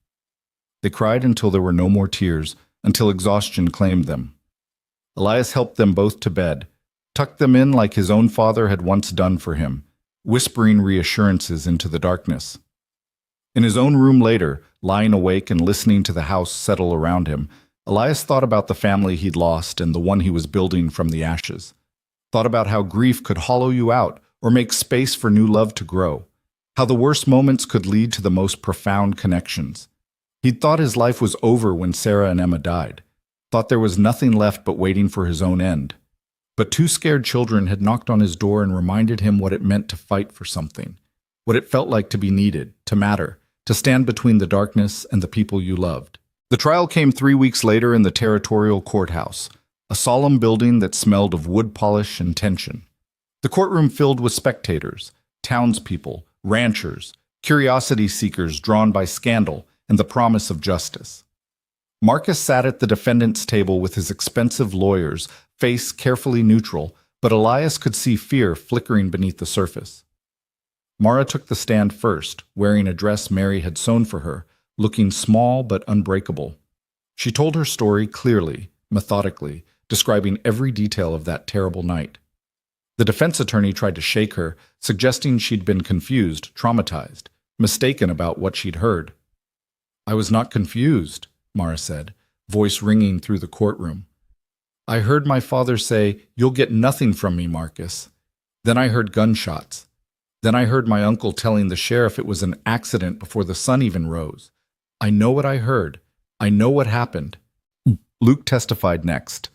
They cried until there were no more tears, until exhaustion claimed them. Elias helped them both to bed, tucked them in like his own father had once done for him, whispering reassurances into the darkness. In his own room later, lying awake and listening to the house settle around him, Elias thought about the family he'd lost and the one he was building from the ashes. Thought about how grief could hollow you out or make space for new love to grow, how the worst moments could lead to the most profound connections. He'd thought his life was over when Sarah and Emma died, thought there was nothing left but waiting for his own end. But two scared children had knocked on his door and reminded him what it meant to fight for something, what it felt like to be needed, to matter, to stand between the darkness and the people you loved. The trial came 3 weeks later in the territorial courthouse, a solemn building that smelled of wood polish and tension. The courtroom filled with spectators, townspeople, ranchers, curiosity seekers drawn by scandal and the promise of justice. Marcus sat at the defendant's table with his expensive lawyers, face carefully neutral, but Elias could see fear flickering beneath the surface. Mara took the stand first, wearing a dress Mary had sewn for her, looking small but unbreakable. She told her story clearly, methodically, describing every detail of that terrible night. The defense attorney tried to shake her, suggesting she'd been confused, traumatized, mistaken about what she'd heard. "I was not confused," Mara said, voice ringing through the courtroom. "I heard my father say, 'You'll get nothing from me, Marcus.' Then I heard gunshots. Then I heard my uncle telling the sheriff it was an accident before the sun even rose. I know what I heard. I know what happened." Luke testified next,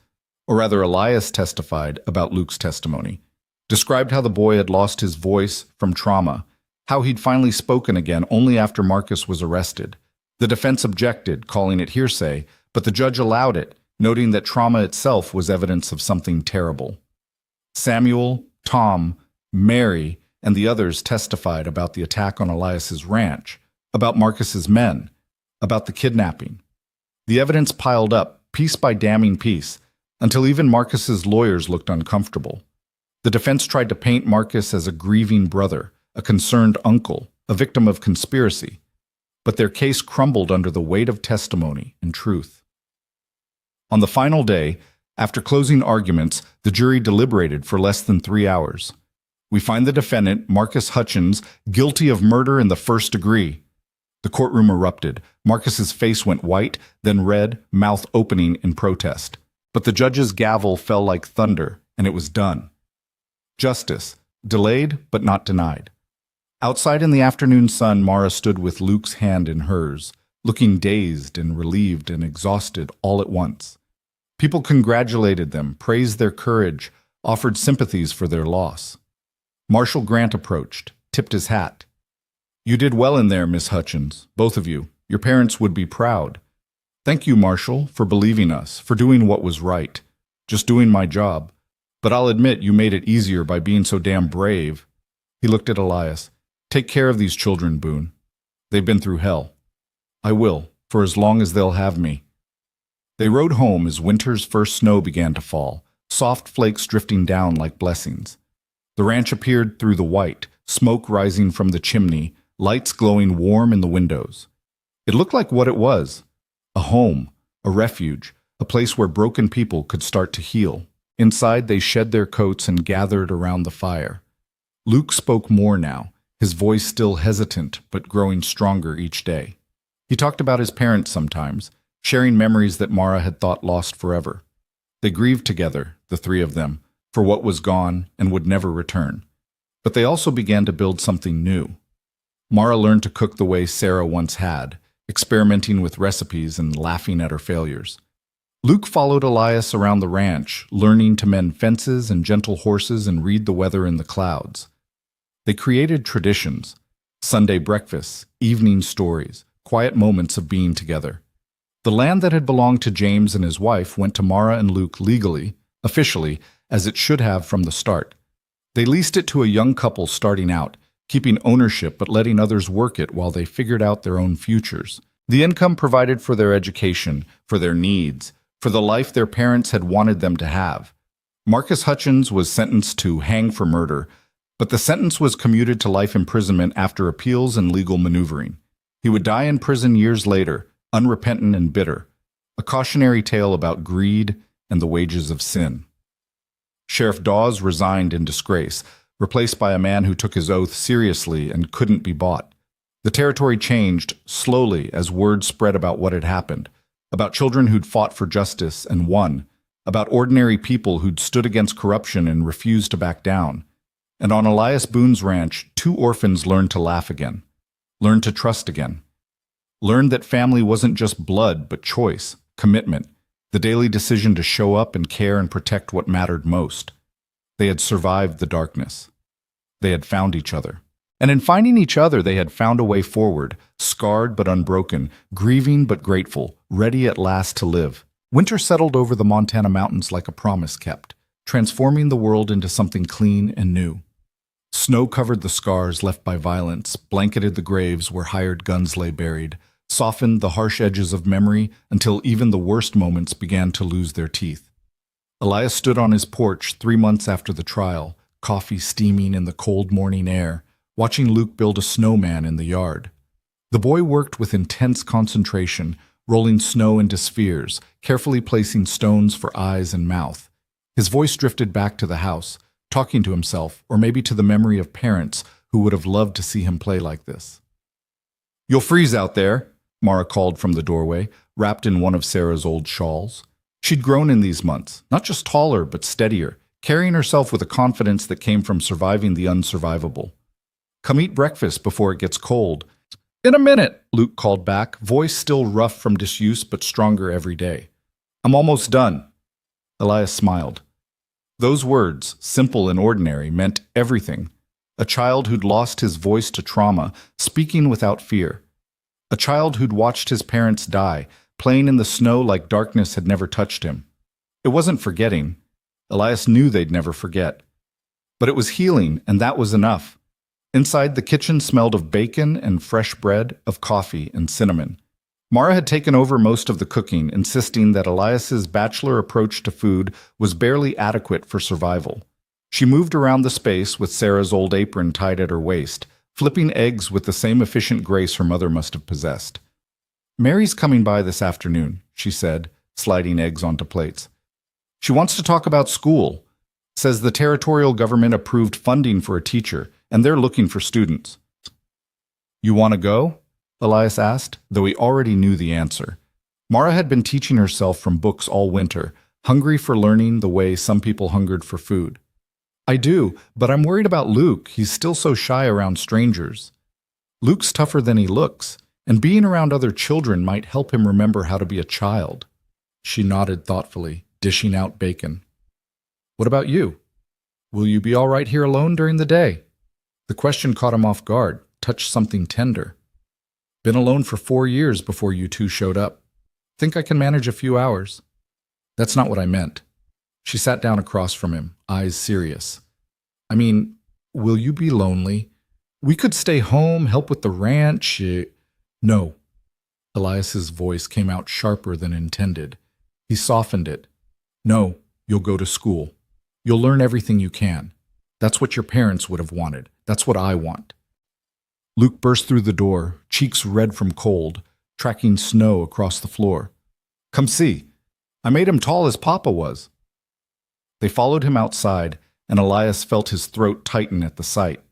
or rather Elias testified about Luke's testimony, described how the boy had lost his voice from trauma, how he'd finally spoken again only after Marcus was arrested. The defense objected, calling it hearsay, but the judge allowed it, noting that trauma itself was evidence of something terrible. Samuel, Tom, Mary, and the others testified about the attack on Elias's ranch, about Marcus's men, about the kidnapping. The evidence piled up, piece by damning piece, until even Marcus's lawyers looked uncomfortable. The defense tried to paint Marcus as a grieving brother, a concerned uncle, a victim of conspiracy. But their case crumbled under the weight of testimony and truth. On the final day, after closing arguments, the jury deliberated for less than 3 hours. We find the defendant, Marcus Hutchins, guilty of murder in the first degree. The courtroom erupted. Marcus's face went white, then red, mouth opening in protest. But the judge's gavel fell like thunder, and it was done. Justice, delayed but not denied. Outside in the afternoon sun, Mara stood with Luke's hand in hers, looking dazed and relieved and exhausted all at once. People congratulated them, praised their courage, offered sympathies for their loss. Marshal Grant approached, tipped his hat. "You did well in there, Miss Hutchins, both of you. Your parents would be proud. Thank you, Marshal, for believing us, for doing what was right. Just doing my job. But I'll admit you made it easier by being so damn brave." He looked at Elias. "Take care of these children, Boone. They've been through hell. I will, for as long as they'll have me." They rode home as winter's first snow began to fall, soft flakes drifting down like blessings. The ranch appeared through the white, smoke rising from the chimney, lights glowing warm in the windows. It looked like what it was, a home, a refuge, a place where broken people could start to heal. Inside, they shed their coats and gathered around the fire. Luke spoke more now, his voice still hesitant but growing stronger each day. He talked about his parents sometimes, sharing memories that Mara had thought lost forever. They grieved together, the three of them, for what was gone and would never return. But they also began to build something new. Mara learned to cook the way Sarah once had, experimenting with recipes and laughing at her failures. Luke followed Elias around the ranch, learning to mend fences and gentle horses and read the weather in the clouds. They created traditions, Sunday breakfasts, evening stories, quiet moments of being together. The land that had belonged to James and his wife went to Mara and Luke legally, officially, as it should have from the start. They leased it to a young couple starting out, keeping ownership but letting others work it while they figured out their own futures. The income provided for their education, for their needs, for the life their parents had wanted them to have. Marcus Hutchins was sentenced to hang for murder, but the sentence was commuted to life imprisonment after appeals and legal maneuvering. He would die in prison years later, unrepentant and bitter, a cautionary tale about greed and the wages of sin. Sheriff Dawes resigned in disgrace, replaced by a man who took his oath seriously and couldn't be bought. The territory changed slowly as word spread about what had happened, about children who'd fought for justice and won, about ordinary people who'd stood against corruption and refused to back down. And on Elias Boone's ranch, 2 orphans learned to laugh again, learned to trust again, learned that family wasn't just blood but choice, commitment, the daily decision to show up and care and protect what mattered most. They had survived the darkness. They had found each other. And in finding each other, they had found a way forward, scarred but unbroken, grieving but grateful, ready at last to live. Winter settled over the Montana mountains like a promise kept, transforming the world into something clean and new. Snow covered the scars left by violence, blanketed the graves where hired guns lay buried, softened the harsh edges of memory until even the worst moments began to lose their teeth. Elias stood on his porch 3 months after the trial, coffee steaming in the cold morning air, watching Luke build a snowman in the yard. The boy worked with intense concentration, rolling snow into spheres, carefully placing stones for eyes and mouth. His voice drifted back to the house, talking to himself, or maybe to the memory of parents who would have loved to see him play like this. "You'll freeze out there," Mara called from the doorway, wrapped in one of Sarah's old shawls. She'd grown in these months, not just taller but steadier, carrying herself with a confidence that came from surviving the unsurvivable. "Come eat breakfast before it gets cold." "In a minute," Luke called back, voice still rough from disuse but stronger every day. "I'm almost done." Elias smiled. Those words, simple and ordinary, meant everything. A child who'd lost his voice to trauma, speaking without fear. A child who'd watched his parents die, playing in the snow like darkness had never touched him. It wasn't forgetting. Elias knew they'd never forget. But it was healing, and that was enough. Inside, the kitchen smelled of bacon and fresh bread, of coffee and cinnamon. Mara had taken over most of the cooking, insisting that Elias's bachelor approach to food was barely adequate for survival. She moved around the space with Sarah's old apron tied at her waist, flipping eggs with the same efficient grace her mother must have possessed. "Mary's coming by this afternoon," she said, sliding eggs onto plates. "She wants to talk about school. Says the territorial government approved funding for a teacher, and they're looking for students." "You want to go?" Elias asked, though he already knew the answer. Mara had been teaching herself from books all winter, hungry for learning the way some people hungered for food. "I do, but I'm worried about Luke. He's still so shy around strangers." "Luke's tougher than he looks, and being around other children might help him remember how to be a child." She nodded thoughtfully, dishing out bacon. "What about you? Will you be all right here alone during the day?" The question caught him off guard, touched something tender. "Been alone for 4 years before you 2 showed up. Think I can manage a few hours." "That's not what I meant." She sat down across from him, eyes serious. "I mean, will you be lonely? We could stay home, help with the ranch." "No." Elias's voice came out sharper than intended. He softened it. "No, you'll go to school. You'll learn everything you can. That's what your parents would have wanted. That's what I want." Luke burst through the door, cheeks red from cold, tracking snow across the floor. "Come see. I made him tall as Papa was." They followed him outside, and Elias felt his throat tighten at the sight.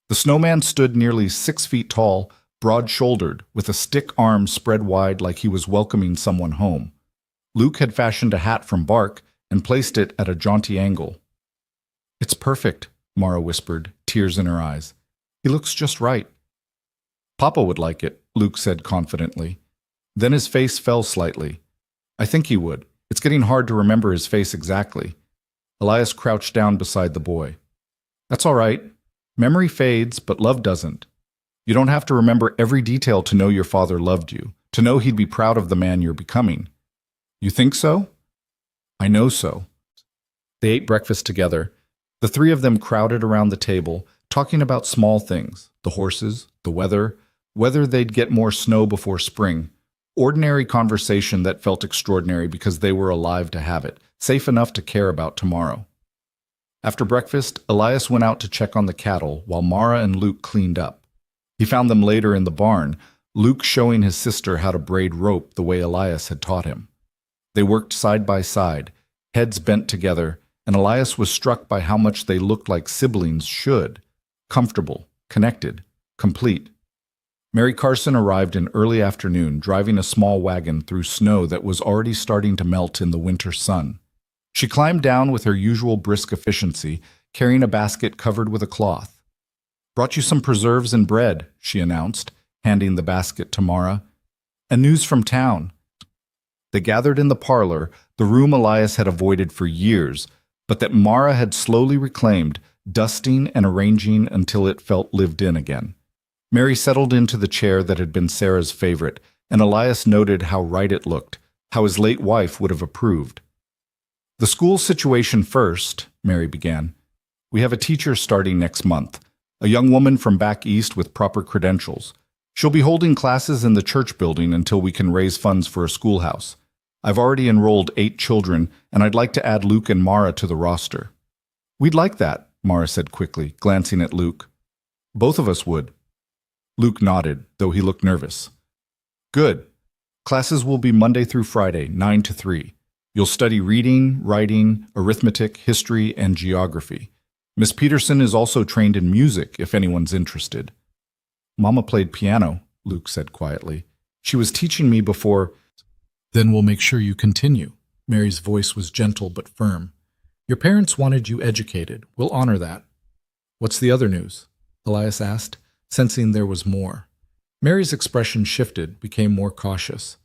The snowman stood nearly 6 feet tall, broad-shouldered, with a stick arm spread wide like he was welcoming someone home. Luke had fashioned a hat from bark and placed it at a jaunty angle. "It's perfect," Mara whispered, tears in her eyes. "He looks just right." "Papa would like it," Luke said confidently. Then his face fell slightly. "I think he would. It's getting hard to remember his face exactly." Elias crouched down beside the boy. "That's all right. Memory fades, but love doesn't. You don't have to remember every detail to know your father loved you, to know he'd be proud of the man you're becoming." "You think so?" "I know so." They ate breakfast together. The 3 of them crowded around the table, talking about small things, the horses, the weather, whether they'd get more snow before spring. Ordinary conversation that felt extraordinary because they were alive to have it, safe enough to care about tomorrow. After breakfast, Elias went out to check on the cattle while Mara and Luke cleaned up. He found them later in the barn, Luke showing his sister how to braid rope the way Elias had taught him. They worked side by side, heads bent together, and Elias was struck by how much they looked like siblings should: comfortable, connected, complete. Mary Carson arrived in early afternoon, driving a small wagon through snow that was already starting to melt in the winter sun. She climbed down with her usual brisk efficiency, carrying a basket covered with a cloth. "Brought you some preserves and bread," she announced, handing the basket to Mara. "And news from town." They gathered in the parlor, the room Elias had avoided for years, but that Mara had slowly reclaimed, dusting and arranging until it felt lived in again. Mary settled into the chair that had been Sarah's favorite, and Elias noted how right it looked, how his late wife would have approved. "The school situation first," Mary began. "We have a teacher starting next month, a young woman from back east with proper credentials. She'll be holding classes in the church building until we can raise funds for a schoolhouse. I've already enrolled 8 children, and I'd like to add Luke and Mara to the roster." "We'd like that," Mara said quickly, glancing at Luke. "Both of us would." Luke nodded, though he looked nervous. "Good. Classes will be Monday through Friday, 9 to 3. You'll study reading, writing, arithmetic, history, and geography. Miss Peterson is also trained in music, if anyone's interested." "Mama played piano," Luke said quietly. "She was teaching me before—" "Then we'll make sure you continue." Mary's voice was gentle but firm. "Your parents wanted you educated. We'll honor that." "What's the other news?" Elias asked, sensing there was more. Mary's expression shifted, became more cautious.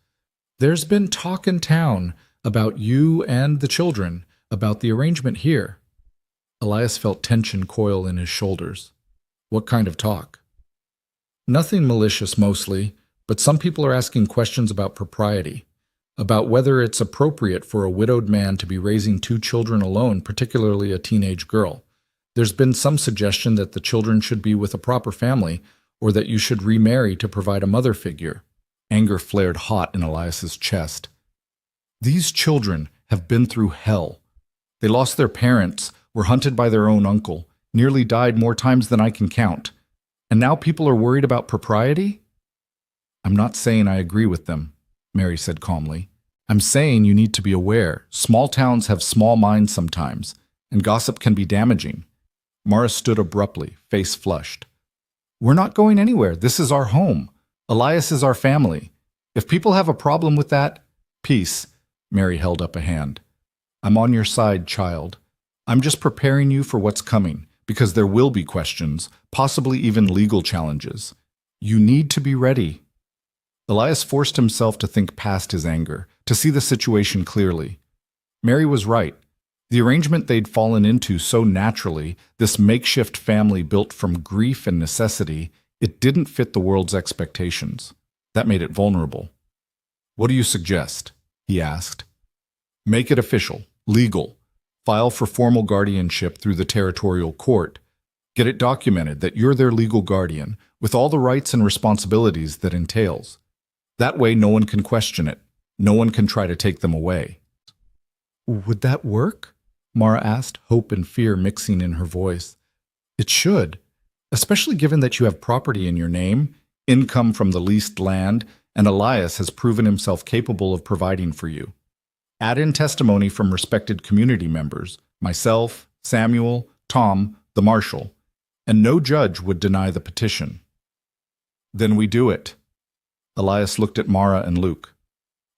"There's been talk in town about you and the children, about the arrangement here." Elias felt tension coil in his shoulders. "What kind of talk?" "Nothing malicious mostly, but some people are asking questions about propriety, about whether it's appropriate for a widowed man to be raising 2 children alone, particularly a teenage girl. There's been some suggestion that the children should be with a proper family, or that you should remarry to provide a mother figure." Anger flared hot in Elias's chest. "These children have been through hell. They lost their parents, were hunted by their own uncle, nearly died more times than I can count. And now people are worried about propriety?" "I'm not saying I agree with them," Mary said calmly. "I'm saying you need to be aware. Small towns have small minds sometimes, and gossip can be damaging." Mara stood abruptly, face flushed. "We're not going anywhere. This is our home. Elias is our family. If people have a problem with that—" "Peace," Mary held up a hand. "I'm on your side, child. I'm just preparing you for what's coming, because there will be questions, possibly even legal challenges. You need to be ready." Elias forced himself to think past his anger, to see the situation clearly. Mary was right. The arrangement they'd fallen into so naturally, this makeshift family built from grief and necessity, it didn't fit the world's expectations. That made it vulnerable. "What do you suggest?" he asked. "Make it official, legal. File for formal guardianship through the territorial court. Get it documented that you're their legal guardian, with all the rights and responsibilities that entails. That way no one can question it. No one can try to take them away." "Would that work?" Mara asked, hope and fear mixing in her voice. "It should, especially given that you have property in your name, income from the leased land, and Elias has proven himself capable of providing for you. Add in testimony from respected community members, myself, Samuel, Tom, the marshal, and no judge would deny the petition." "Then we do it." Elias looked at Mara and Luke.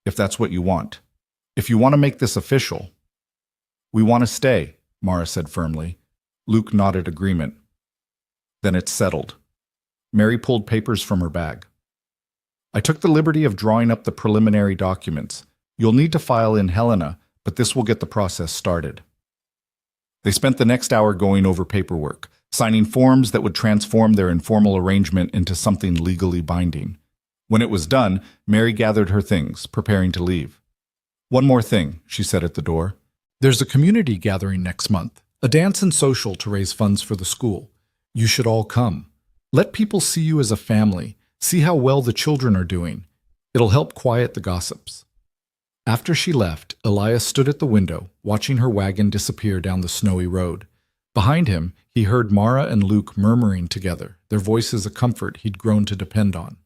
"If that's what you want. If you want to make this official—" "We want to stay," Mara said firmly. Luke nodded agreement. "Then it's settled." Mary pulled papers from her bag. "I took the liberty of drawing up the preliminary documents. You'll need to file in Helena, but this will get the process started." They spent the next hour going over paperwork, signing forms that would transform their informal arrangement into something legally binding. When it was done, Mary gathered her things, preparing to leave. "One more thing," she said at the door. "There's a community gathering next month, a dance and social to raise funds for the school. You should all come. Let people see you as a family, see how well the children are doing. It'll help quiet the gossips." After she left, Elias stood at the window, watching her wagon disappear down the snowy road. Behind him, he heard Mara and Luke murmuring together, their voices a comfort he'd grown to depend on.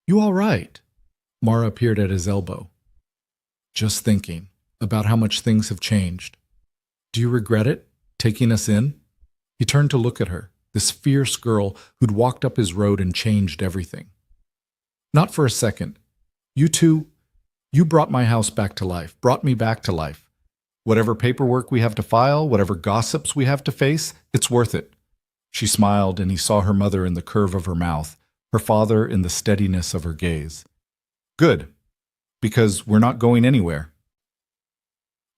You all right? Mara appeared at his elbow. Just thinking about how much things have changed. Do you regret it, taking us in? He turned to look at her, this fierce girl who'd walked up his road and changed everything. Not for a second. You two, you brought my house back to life, brought me back to life. Whatever paperwork we have to file, whatever gossips we have to face, it's worth it. She smiled, and he saw her mother in the curve of her mouth, her father in the steadiness of her gaze. Good, because we're not going anywhere.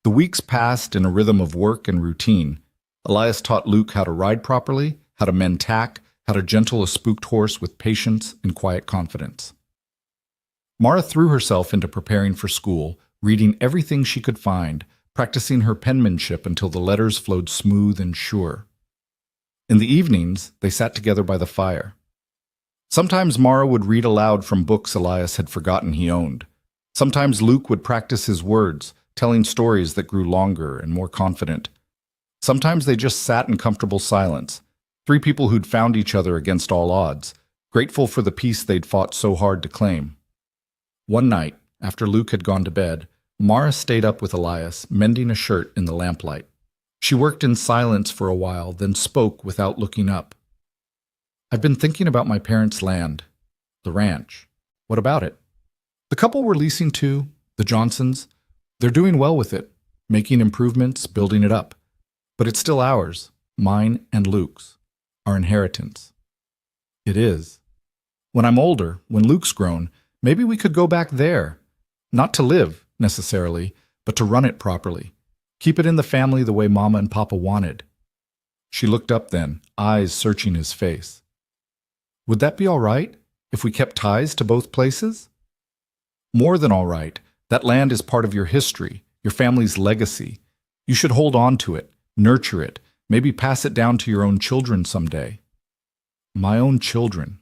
The weeks passed in a rhythm of work and routine. Elias taught Luke how to ride properly, how to mend tack, how to gentle a spooked horse with patience and quiet confidence. Mara threw herself into preparing for school, reading everything she could find, practicing her penmanship until the letters flowed smooth and sure. In the evenings, they sat together by the fire. Sometimes Mara would read aloud from books Elias had forgotten he owned. Sometimes Luke would practice his words, telling stories that grew longer and more confident. Sometimes they just sat in comfortable silence, three people who'd found each other against all odds, grateful for the peace they'd fought so hard to claim. One night, after Luke had gone to bed, Mara stayed up with Elias, mending a shirt in the lamplight. She worked in silence for a while, then spoke without looking up. I've been thinking about my parents' land, the ranch. What about it? The couple we're leasing to, the Johnsons, they're doing well with it, making improvements, building it up. But it's still ours, mine and Luke's, our inheritance. It is. When I'm older, when Luke's grown, maybe we could go back there. Not to live, necessarily, but to run it properly. Keep it in the family the way Mama and Papa wanted. She looked up then, eyes searching his face. Would that be all right, if we kept ties to both places? More than all right. That land is part of your history, your family's legacy. You should hold on to it, nurture it, maybe pass it down to your own children someday. My own children.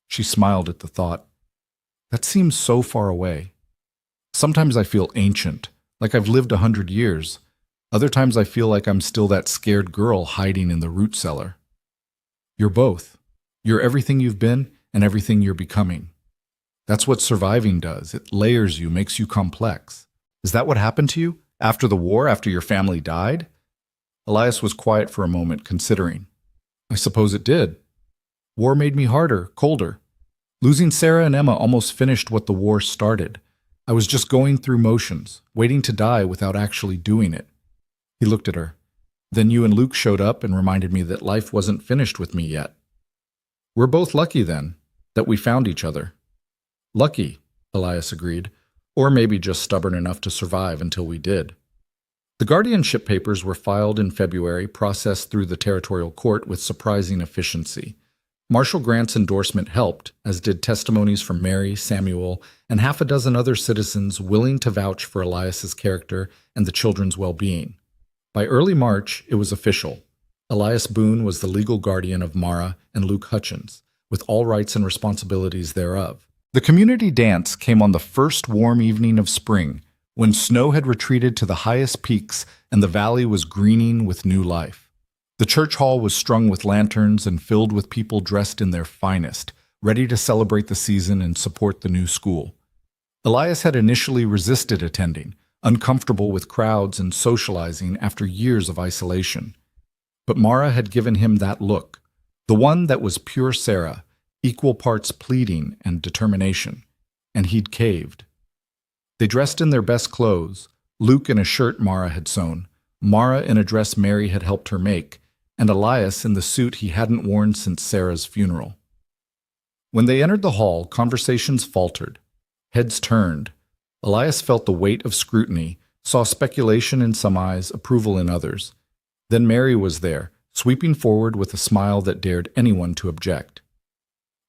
She smiled at the thought. That seems so far away. Sometimes I feel ancient, like I've lived 100 years. Other times I feel like I'm still that scared girl hiding in the root cellar. You're both. You're everything you've been and everything you're becoming. That's what surviving does. It layers you, makes you complex. Is that what happened to you? After the war, after your family died? Elias was quiet for a moment, considering. I suppose it did. War made me harder, colder. Losing Sarah and Emma almost finished what the war started. I was just going through motions, waiting to die without actually doing it. He looked at her. Then you and Luke showed up and reminded me that life wasn't finished with me yet. We're both lucky then, that we found each other. Lucky, Elias agreed, or maybe just stubborn enough to survive until we did. The guardianship papers were filed in February, processed through the territorial court with surprising efficiency. Marshal Grant's endorsement helped, as did testimonies from Mary, Samuel, and half a dozen other citizens willing to vouch for Elias's character and the children's well-being. By early March, it was official. Elias Boone was the legal guardian of Mara and Luke Hutchins, with all rights and responsibilities thereof. The community dance came on the first warm evening of spring, when snow had retreated to the highest peaks and the valley was greening with new life. The church hall was strung with lanterns and filled with people dressed in their finest, ready to celebrate the season and support the new school. Elias had initially resisted attending, uncomfortable with crowds and socializing after years of isolation. But Mara had given him that look, the one that was pure Sarah, equal parts pleading and determination, and he'd caved. They dressed in their best clothes, Luke in a shirt Mara had sewn, Mara in a dress Mary had helped her make, and Elias in the suit he hadn't worn since Sarah's funeral. When they entered the hall, conversations faltered. Heads turned. Elias felt the weight of scrutiny, saw speculation in some eyes, approval in others. Then Mary was there, sweeping forward with a smile that dared anyone to object.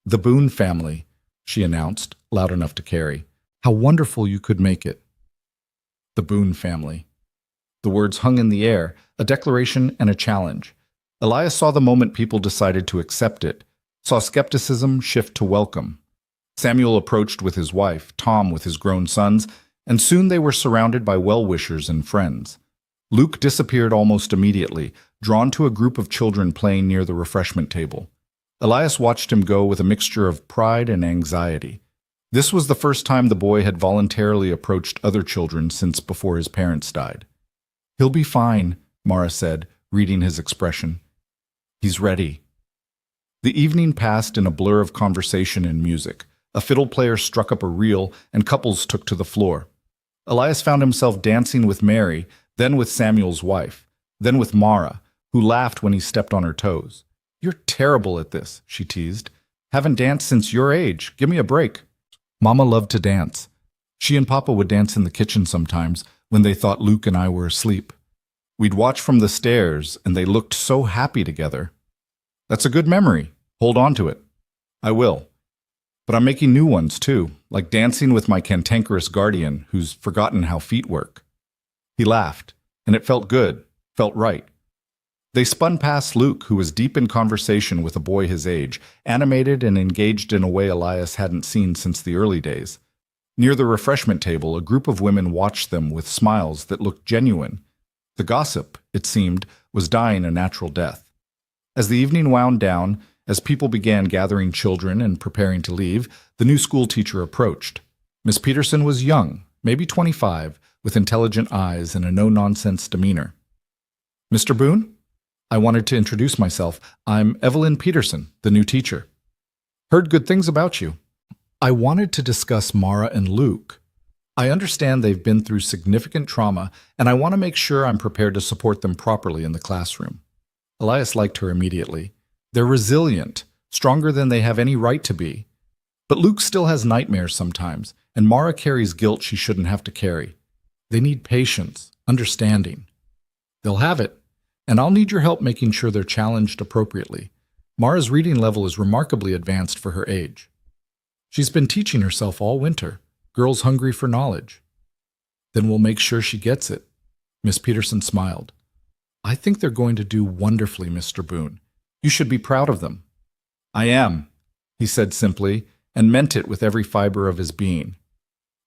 "The Boone family," she announced, loud enough to carry. "How wonderful you could make it." The Boone family. The words hung in the air, a declaration and a challenge. Elias saw the moment people decided to accept it, saw skepticism shift to welcome. Samuel approached with his wife, Tom with his grown sons, and soon they were surrounded by well-wishers and friends. Luke disappeared almost immediately, drawn to a group of children playing near the refreshment table. Elias watched him go with a mixture of pride and anxiety. This was the first time the boy had voluntarily approached other children since before his parents died. "He'll be fine," Mara said, reading his expression. "He's ready." The evening passed in a blur of conversation and music. A fiddle player struck up a reel, and couples took to the floor. Elias found himself dancing with Mary, then with Samuel's wife, then with Mara, who laughed when he stepped on her toes. "You're terrible at this," she teased. "Haven't danced since your age. Give me a break." Mama loved to dance. She and Papa would dance in the kitchen sometimes when they thought Luke and I were asleep. We'd watch from the stairs, and they looked so happy together. "That's a good memory. Hold on to it." "I will. But I'm making new ones, too, like dancing with my cantankerous guardian who's forgotten how feet work." He laughed, and it felt good, felt right. They spun past Luke, who was deep in conversation with a boy his age, animated and engaged in a way Elias hadn't seen since the early days. Near the refreshment table, a group of women watched them with smiles that looked genuine. The gossip, it seemed, was dying a natural death. As the evening wound down, as people began gathering children and preparing to leave, the new school teacher approached. Miss Peterson was young, maybe 25, with intelligent eyes and a no-nonsense demeanor. "Mr. Boone? I wanted to introduce myself. I'm Evelyn Peterson, the new teacher. Heard good things about you. I wanted to discuss Mara and Luke. I understand they've been through significant trauma, and I want to make sure I'm prepared to support them properly in the classroom." Elias liked her immediately. They're resilient, stronger than they have any right to be. But Luke still has nightmares sometimes, and Mara carries guilt she shouldn't have to carry. They need patience, understanding. They'll have it, and I'll need your help making sure they're challenged appropriately. Mara's reading level is remarkably advanced for her age. She's been teaching herself all winter. Girls hungry for knowledge. Then we'll make sure she gets it. Miss Peterson smiled. "I think they're going to do wonderfully, Mr. Boone. You should be proud of them." "I am," he said simply, and meant it with every fiber of his being.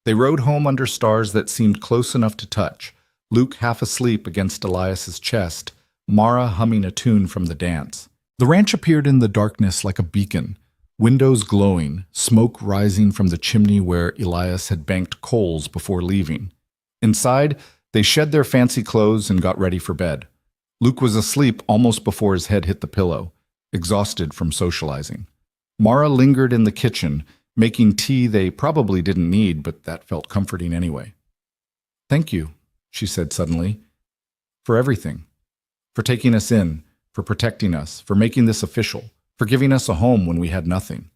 They rode home under stars that seemed close enough to touch, Luke half asleep against Elias's chest, Mara humming a tune from the dance. The ranch appeared in the darkness like a beacon, windows glowing, smoke rising from the chimney where Elias had banked coals before leaving. Inside, they shed their fancy clothes and got ready for bed. Luke was asleep almost before his head hit the pillow, exhausted from socializing. Mara lingered in the kitchen, making tea they probably didn't need, but that felt comforting anyway. "Thank you," she said suddenly, "for everything. For taking us in, for protecting us, for making this official, for giving us a home when we had nothing.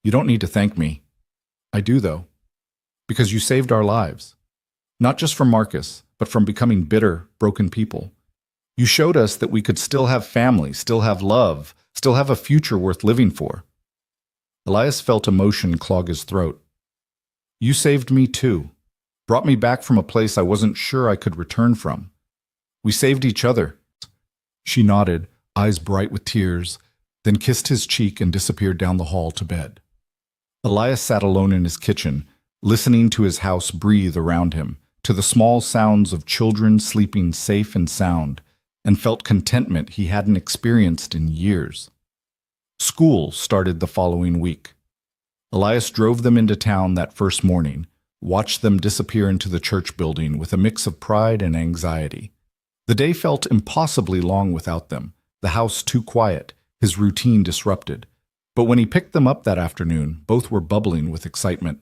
You don't need to thank me. I do, though, because you saved our lives. Not just from Marcus, but from becoming bitter, broken people. You showed us that we could still have family, still have love, still have a future worth living for." Elias felt emotion clog his throat. "You saved me too, brought me back from a place I wasn't sure I could return from. We saved each other." She nodded, eyes bright with tears, then kissed his cheek and disappeared down the hall to bed. Elias sat alone in his kitchen, listening to his house breathe around him, to the small sounds of children sleeping safe and sound, and felt contentment he hadn't experienced in years. School started the following week. Elias drove them into town that first morning, watched them disappear into the church building with a mix of pride and anxiety. The day felt impossibly long without them, the house too quiet, his routine disrupted. But when he picked them up that afternoon, both were bubbling with excitement.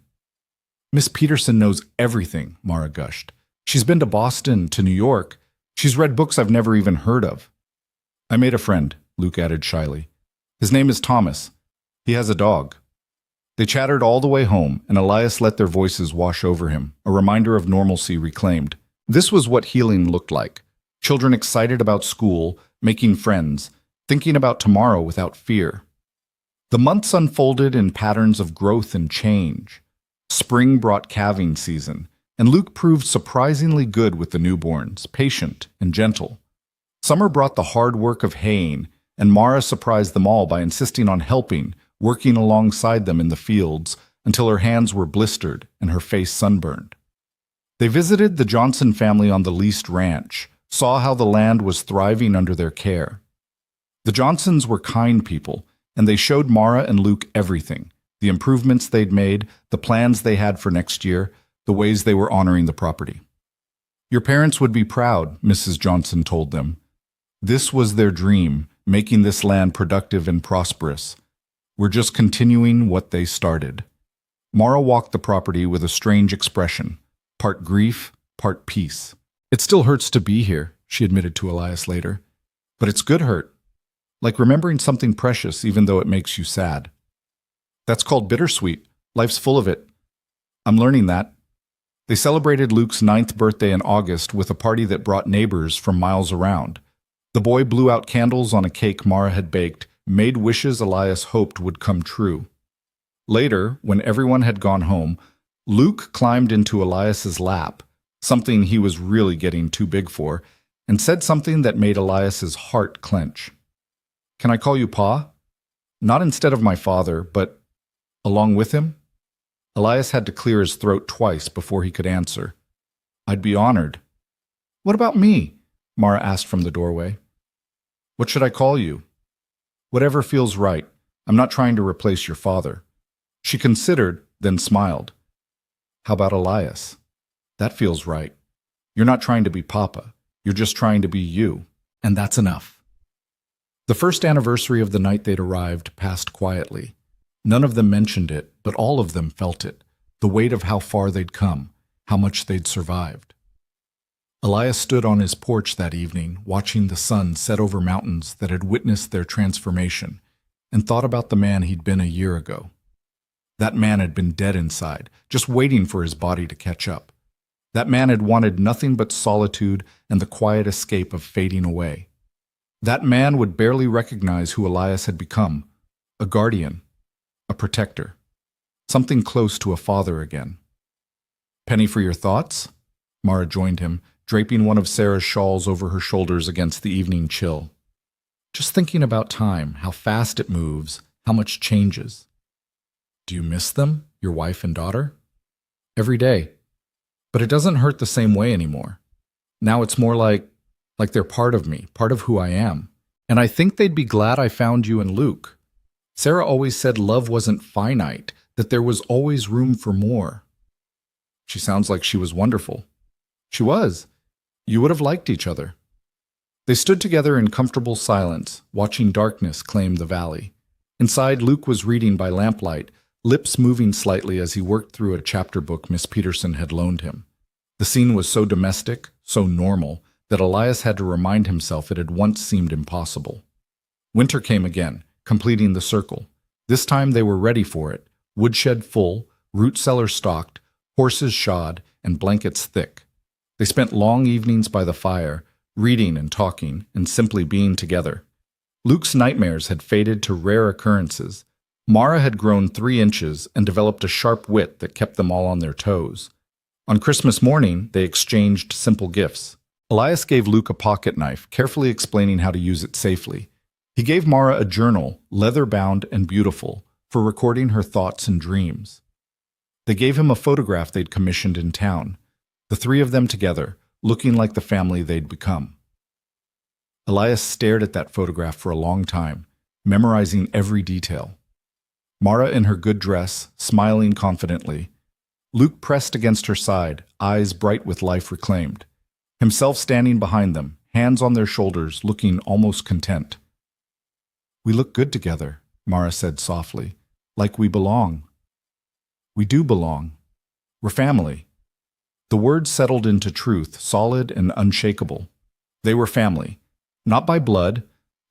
"Miss Peterson knows everything," Mara gushed. "She's been to Boston, to New York. She's read books I've never even heard of." "I made a friend," Luke added shyly. "His name is Thomas. He has a dog." They chattered all the way home, and Elias let their voices wash over him, a reminder of normalcy reclaimed. This was what healing looked like. Children excited about school, making friends, thinking about tomorrow without fear. The months unfolded in patterns of growth and change. Spring brought calving season, and Luke proved surprisingly good with the newborns, patient and gentle. Summer brought the hard work of haying, and Mara surprised them all by insisting on helping, working alongside them in the fields until her hands were blistered and her face sunburned. They visited the Johnson family on the leased ranch, saw how the land was thriving under their care. The Johnsons were kind people, and they showed Mara and Luke everything, The improvements they'd made, the plans they had for next year, the ways they were honoring the property. Your parents would be proud, Mrs. Johnson told them. This was their dream, making this land productive and prosperous. We're just continuing what they started. Mara walked the property with a strange expression, part grief, part peace. It still hurts to be here, she admitted to Elias later. But it's good hurt. Like remembering something precious even though it makes you sad. That's called bittersweet. Life's full of it. I'm learning that. They celebrated Luke's 9th birthday in August with a party that brought neighbors from miles around. The boy blew out candles on a cake Mara had baked, made wishes Elias hoped would come true. Later, when everyone had gone home, Luke climbed into Elias's lap, something he was really getting too big for, and said something that made Elias's heart clench. Can I call you Pa? Not instead of my father, but along with him? Elias had to clear his throat twice before he could answer. I'd be honored. What about me? Mara asked from the doorway. What should I call you? Whatever feels right. I'm not trying to replace your father. She considered, then smiled. How about Elias? That feels right. You're not trying to be Papa. You're just trying to be you. And that's enough. The first anniversary of the night they'd arrived passed quietly. None of them mentioned it, but all of them felt it, the weight of how far they'd come, how much they'd survived. Elias stood on his porch that evening, watching the sun set over mountains that had witnessed their transformation, and thought about the man he'd been a year ago. That man had been dead inside, just waiting for his body to catch up. That man had wanted nothing but solitude and the quiet escape of fading away. That man would barely recognize who Elias had become, a guardian, a protector, something close to a father again. Penny for your thoughts? Mara joined him, draping one of Sarah's shawls over her shoulders against the evening chill. Just thinking about time, how fast it moves, how much changes. Do you miss them, your wife and daughter? Every day. But it doesn't hurt the same way anymore. Now it's more like they're part of me, part of who I am. And I think they'd be glad I found you and Luke. Sarah always said love wasn't finite, that there was always room for more. She sounds like she was wonderful. She was. You would have liked each other. They stood together in comfortable silence, watching darkness claim the valley. Inside, Luke was reading by lamplight, lips moving slightly as he worked through a chapter book Miss Peterson had loaned him. The scene was so domestic, so normal, that Elias had to remind himself it had once seemed impossible. Winter came again, completing the circle. This time they were ready for it, woodshed full, root cellar stocked, horses shod, and blankets thick. They spent long evenings by the fire, reading and talking, and simply being together. Luke's nightmares had faded to rare occurrences. Mara had grown 3 inches and developed a sharp wit that kept them all on their toes. On Christmas morning, they exchanged simple gifts. Elias gave Luke a pocket knife, carefully explaining how to use it safely. He gave Mara a journal, leather-bound and beautiful, for recording her thoughts and dreams. They gave him a photograph they'd commissioned in town, the 3 of them together, looking like the family they'd become. Elias stared at that photograph for a long time, memorizing every detail. Mara in her good dress, smiling confidently. Luke pressed against her side, eyes bright with life reclaimed. Himself standing behind them, hands on their shoulders, looking almost content. We look good together, Mara said softly, like we belong. We do belong. We're family. The words settled into truth, solid and unshakable. They were family, not by blood,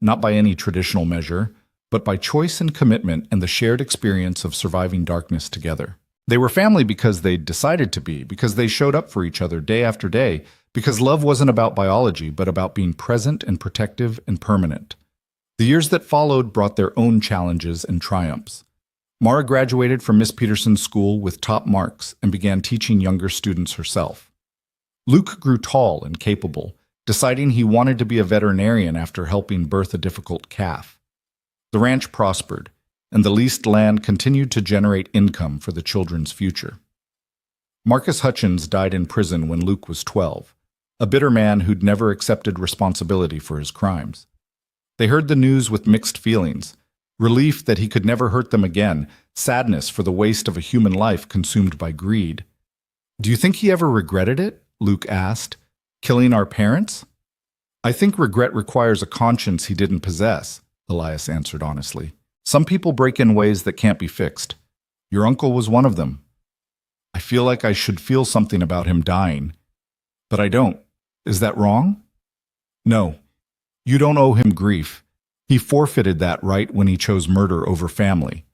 not by any traditional measure, but by choice and commitment and the shared experience of surviving darkness together. They were family because they'd decided to be, because they showed up for each other day after day, because love wasn't about biology, but about being present and protective and permanent. The years that followed brought their own challenges and triumphs. Mara graduated from Miss Peterson's school with top marks and began teaching younger students herself. Luke grew tall and capable, deciding he wanted to be a veterinarian after helping birth a difficult calf. The ranch prospered, and the leased land continued to generate income for the children's future. Marcus Hutchins died in prison when Luke was 12, a bitter man who'd never accepted responsibility for his crimes. They heard the news with mixed feelings. Relief that he could never hurt them again, sadness for the waste of a human life consumed by greed. "Do you think he ever regretted it?" Luke asked. "Killing our parents?" "I think regret requires a conscience he didn't possess," Elias answered honestly. "Some people break in ways that can't be fixed. Your uncle was one of them. I feel like I should feel something about him dying. But I don't. Is that wrong?" "No. You don't owe him grief. He forfeited that right when he chose murder over family."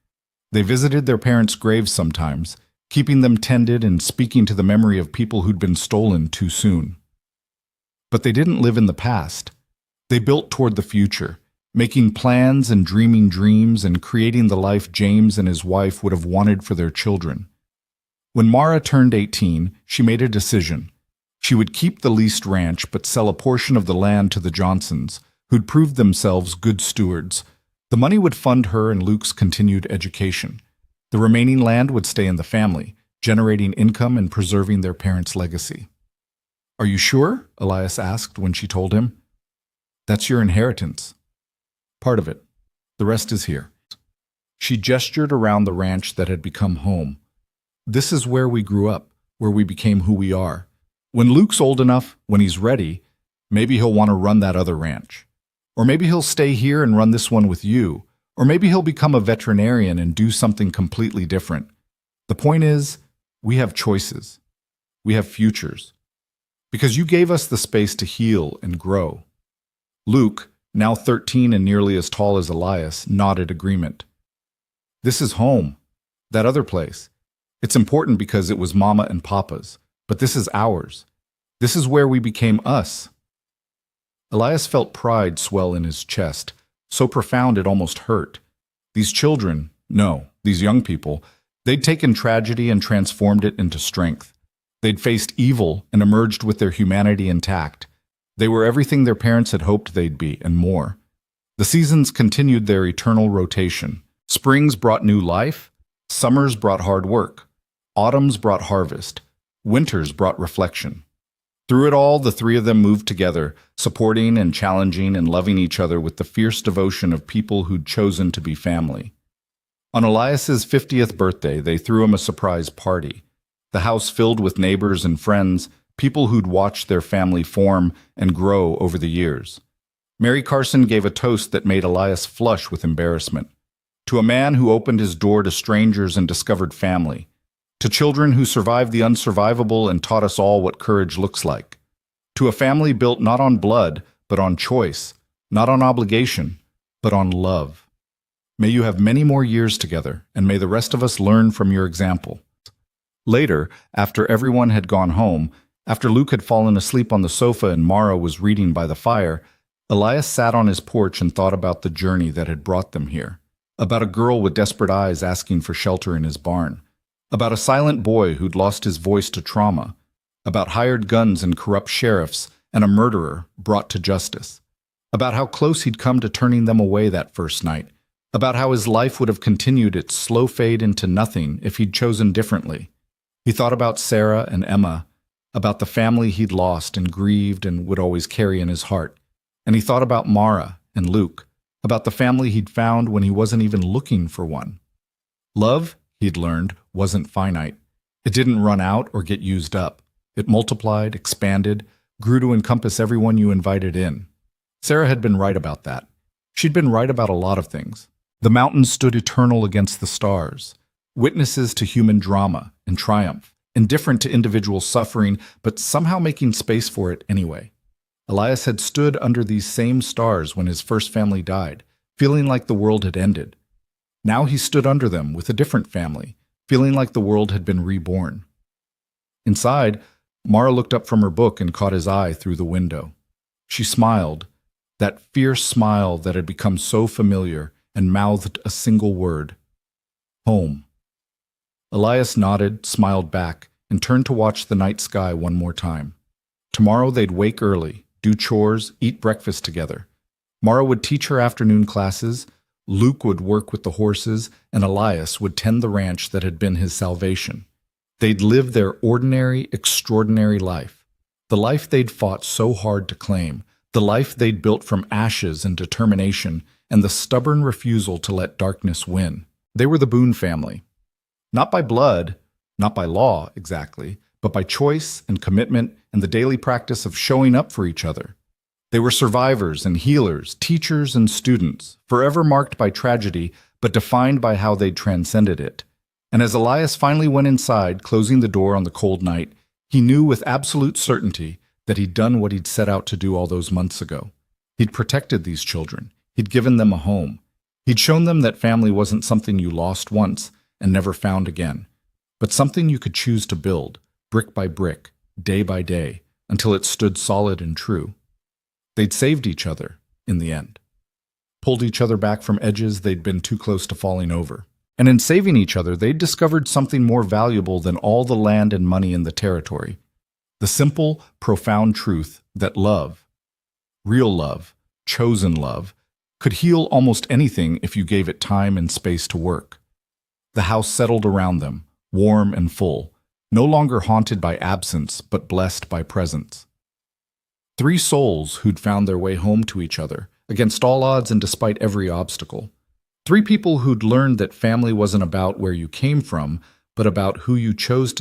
They visited their parents' graves sometimes, keeping them tended and speaking to the memory of people who'd been stolen too soon. But they didn't live in the past. They built toward the future, making plans and dreaming dreams and creating the life James and his wife would have wanted for their children. When Mara turned 18, she made a decision. She would keep the leased ranch but sell a portion of the land to the Johnsons, who'd proved themselves good stewards. The money would fund her and Luke's continued education. The remaining land would stay in the family, generating income and preserving their parents' legacy. "Are you sure?" Elias asked when she told him. "That's your inheritance. Part of it. The rest is here." She gestured around the ranch that had become home. "This is where we grew up, where we became who we are. When Luke's old enough, when he's ready, maybe he'll want to run that other ranch. Or maybe he'll stay here and run this one with you. Or maybe he'll become a veterinarian and do something completely different. The point is, we have choices. We have futures. Because you gave us the space to heal and grow." Luke, now 13 and nearly as tall as Elias, nodded agreement. "This is home. That other place. It's important because it was Mama and Papa's. But this is ours. This is where we became us." Elias felt pride swell in his chest, so profound it almost hurt. These children, no, these young people, they'd taken tragedy and transformed it into strength. They'd faced evil and emerged with their humanity intact. They were everything their parents had hoped they'd be, and more. The seasons continued their eternal rotation. Springs brought new life, summers brought hard work, autumns brought harvest, winters brought reflection. Through it all, the three of them moved together, supporting and challenging and loving each other with the fierce devotion of people who'd chosen to be family. On Elias's 50th birthday, they threw him a surprise party. The house filled with neighbors and friends, people who'd watched their family form and grow over the years. Mary Carson gave a toast that made Elias flush with embarrassment. To a man who opened his door to strangers and discovered family. To children who survived the unsurvivable and taught us all what courage looks like. To a family built not on blood, but on choice, not on obligation, but on love. May you have many more years together, and may the rest of us learn from your example. Later, after everyone had gone home, after Luke had fallen asleep on the sofa and Mara was reading by the fire, Elias sat on his porch and thought about the journey that had brought them here. About a girl with desperate eyes asking for shelter in his barn. About a silent boy who'd lost his voice to trauma. About hired guns and corrupt sheriffs and a murderer brought to justice. About how close he'd come to turning them away that first night. About how his life would have continued its slow fade into nothing if he'd chosen differently. He thought about Sarah and Emma, about the family he'd lost and grieved and would always carry in his heart. And he thought about Mara and Luke, about the family he'd found when he wasn't even looking for one. Love, he'd learned, wasn't finite. It didn't run out or get used up. It multiplied, expanded, grew to encompass everyone you invited in. Sarah had been right about that. She'd been right about a lot of things. The mountains stood eternal against the stars, witnesses to human drama and triumph, indifferent to individual suffering, but somehow making space for it anyway. Elias had stood under these same stars when his first family died, feeling like the world had ended. Now he stood under them with a different family, feeling like the world had been reborn. Inside, Mara looked up from her book and caught his eye through the window. She smiled, that fierce smile that had become so familiar, and mouthed a single word. Home. Elias nodded, smiled back, and turned to watch the night sky one more time. Tomorrow they'd wake early, do chores, eat breakfast together. Mara would teach her afternoon classes, Luke would work with the horses, and Elias would tend the ranch that had been his salvation. They'd live their ordinary, extraordinary life. The life they'd fought so hard to claim, the life they'd built from ashes and determination, and the stubborn refusal to let darkness win. They were the Boone family. Not by blood, not by law exactly, but by choice and commitment and the daily practice of showing up for each other. They were survivors and healers, teachers and students, forever marked by tragedy, but defined by how they'd transcended it. And as Elias finally went inside, closing the door on the cold night, he knew with absolute certainty that he'd done what he'd set out to do all those months ago. He'd protected these children. He'd given them a home. He'd shown them that family wasn't something you lost once and never found again, but something you could choose to build, brick by brick, day by day, until it stood solid and true. They'd saved each other, in the end. Pulled each other back from edges they'd been too close to falling over. And in saving each other, they'd discovered something more valuable than all the land and money in the territory. The simple, profound truth that love, real love, chosen love, could heal almost anything if you gave it time and space to work. The house settled around them, warm and full, no longer haunted by absence, but blessed by presence. 3 souls who'd found their way home to each other, against all odds and despite every obstacle. 3 people who'd learned that family wasn't about where you came from, but about who you chose to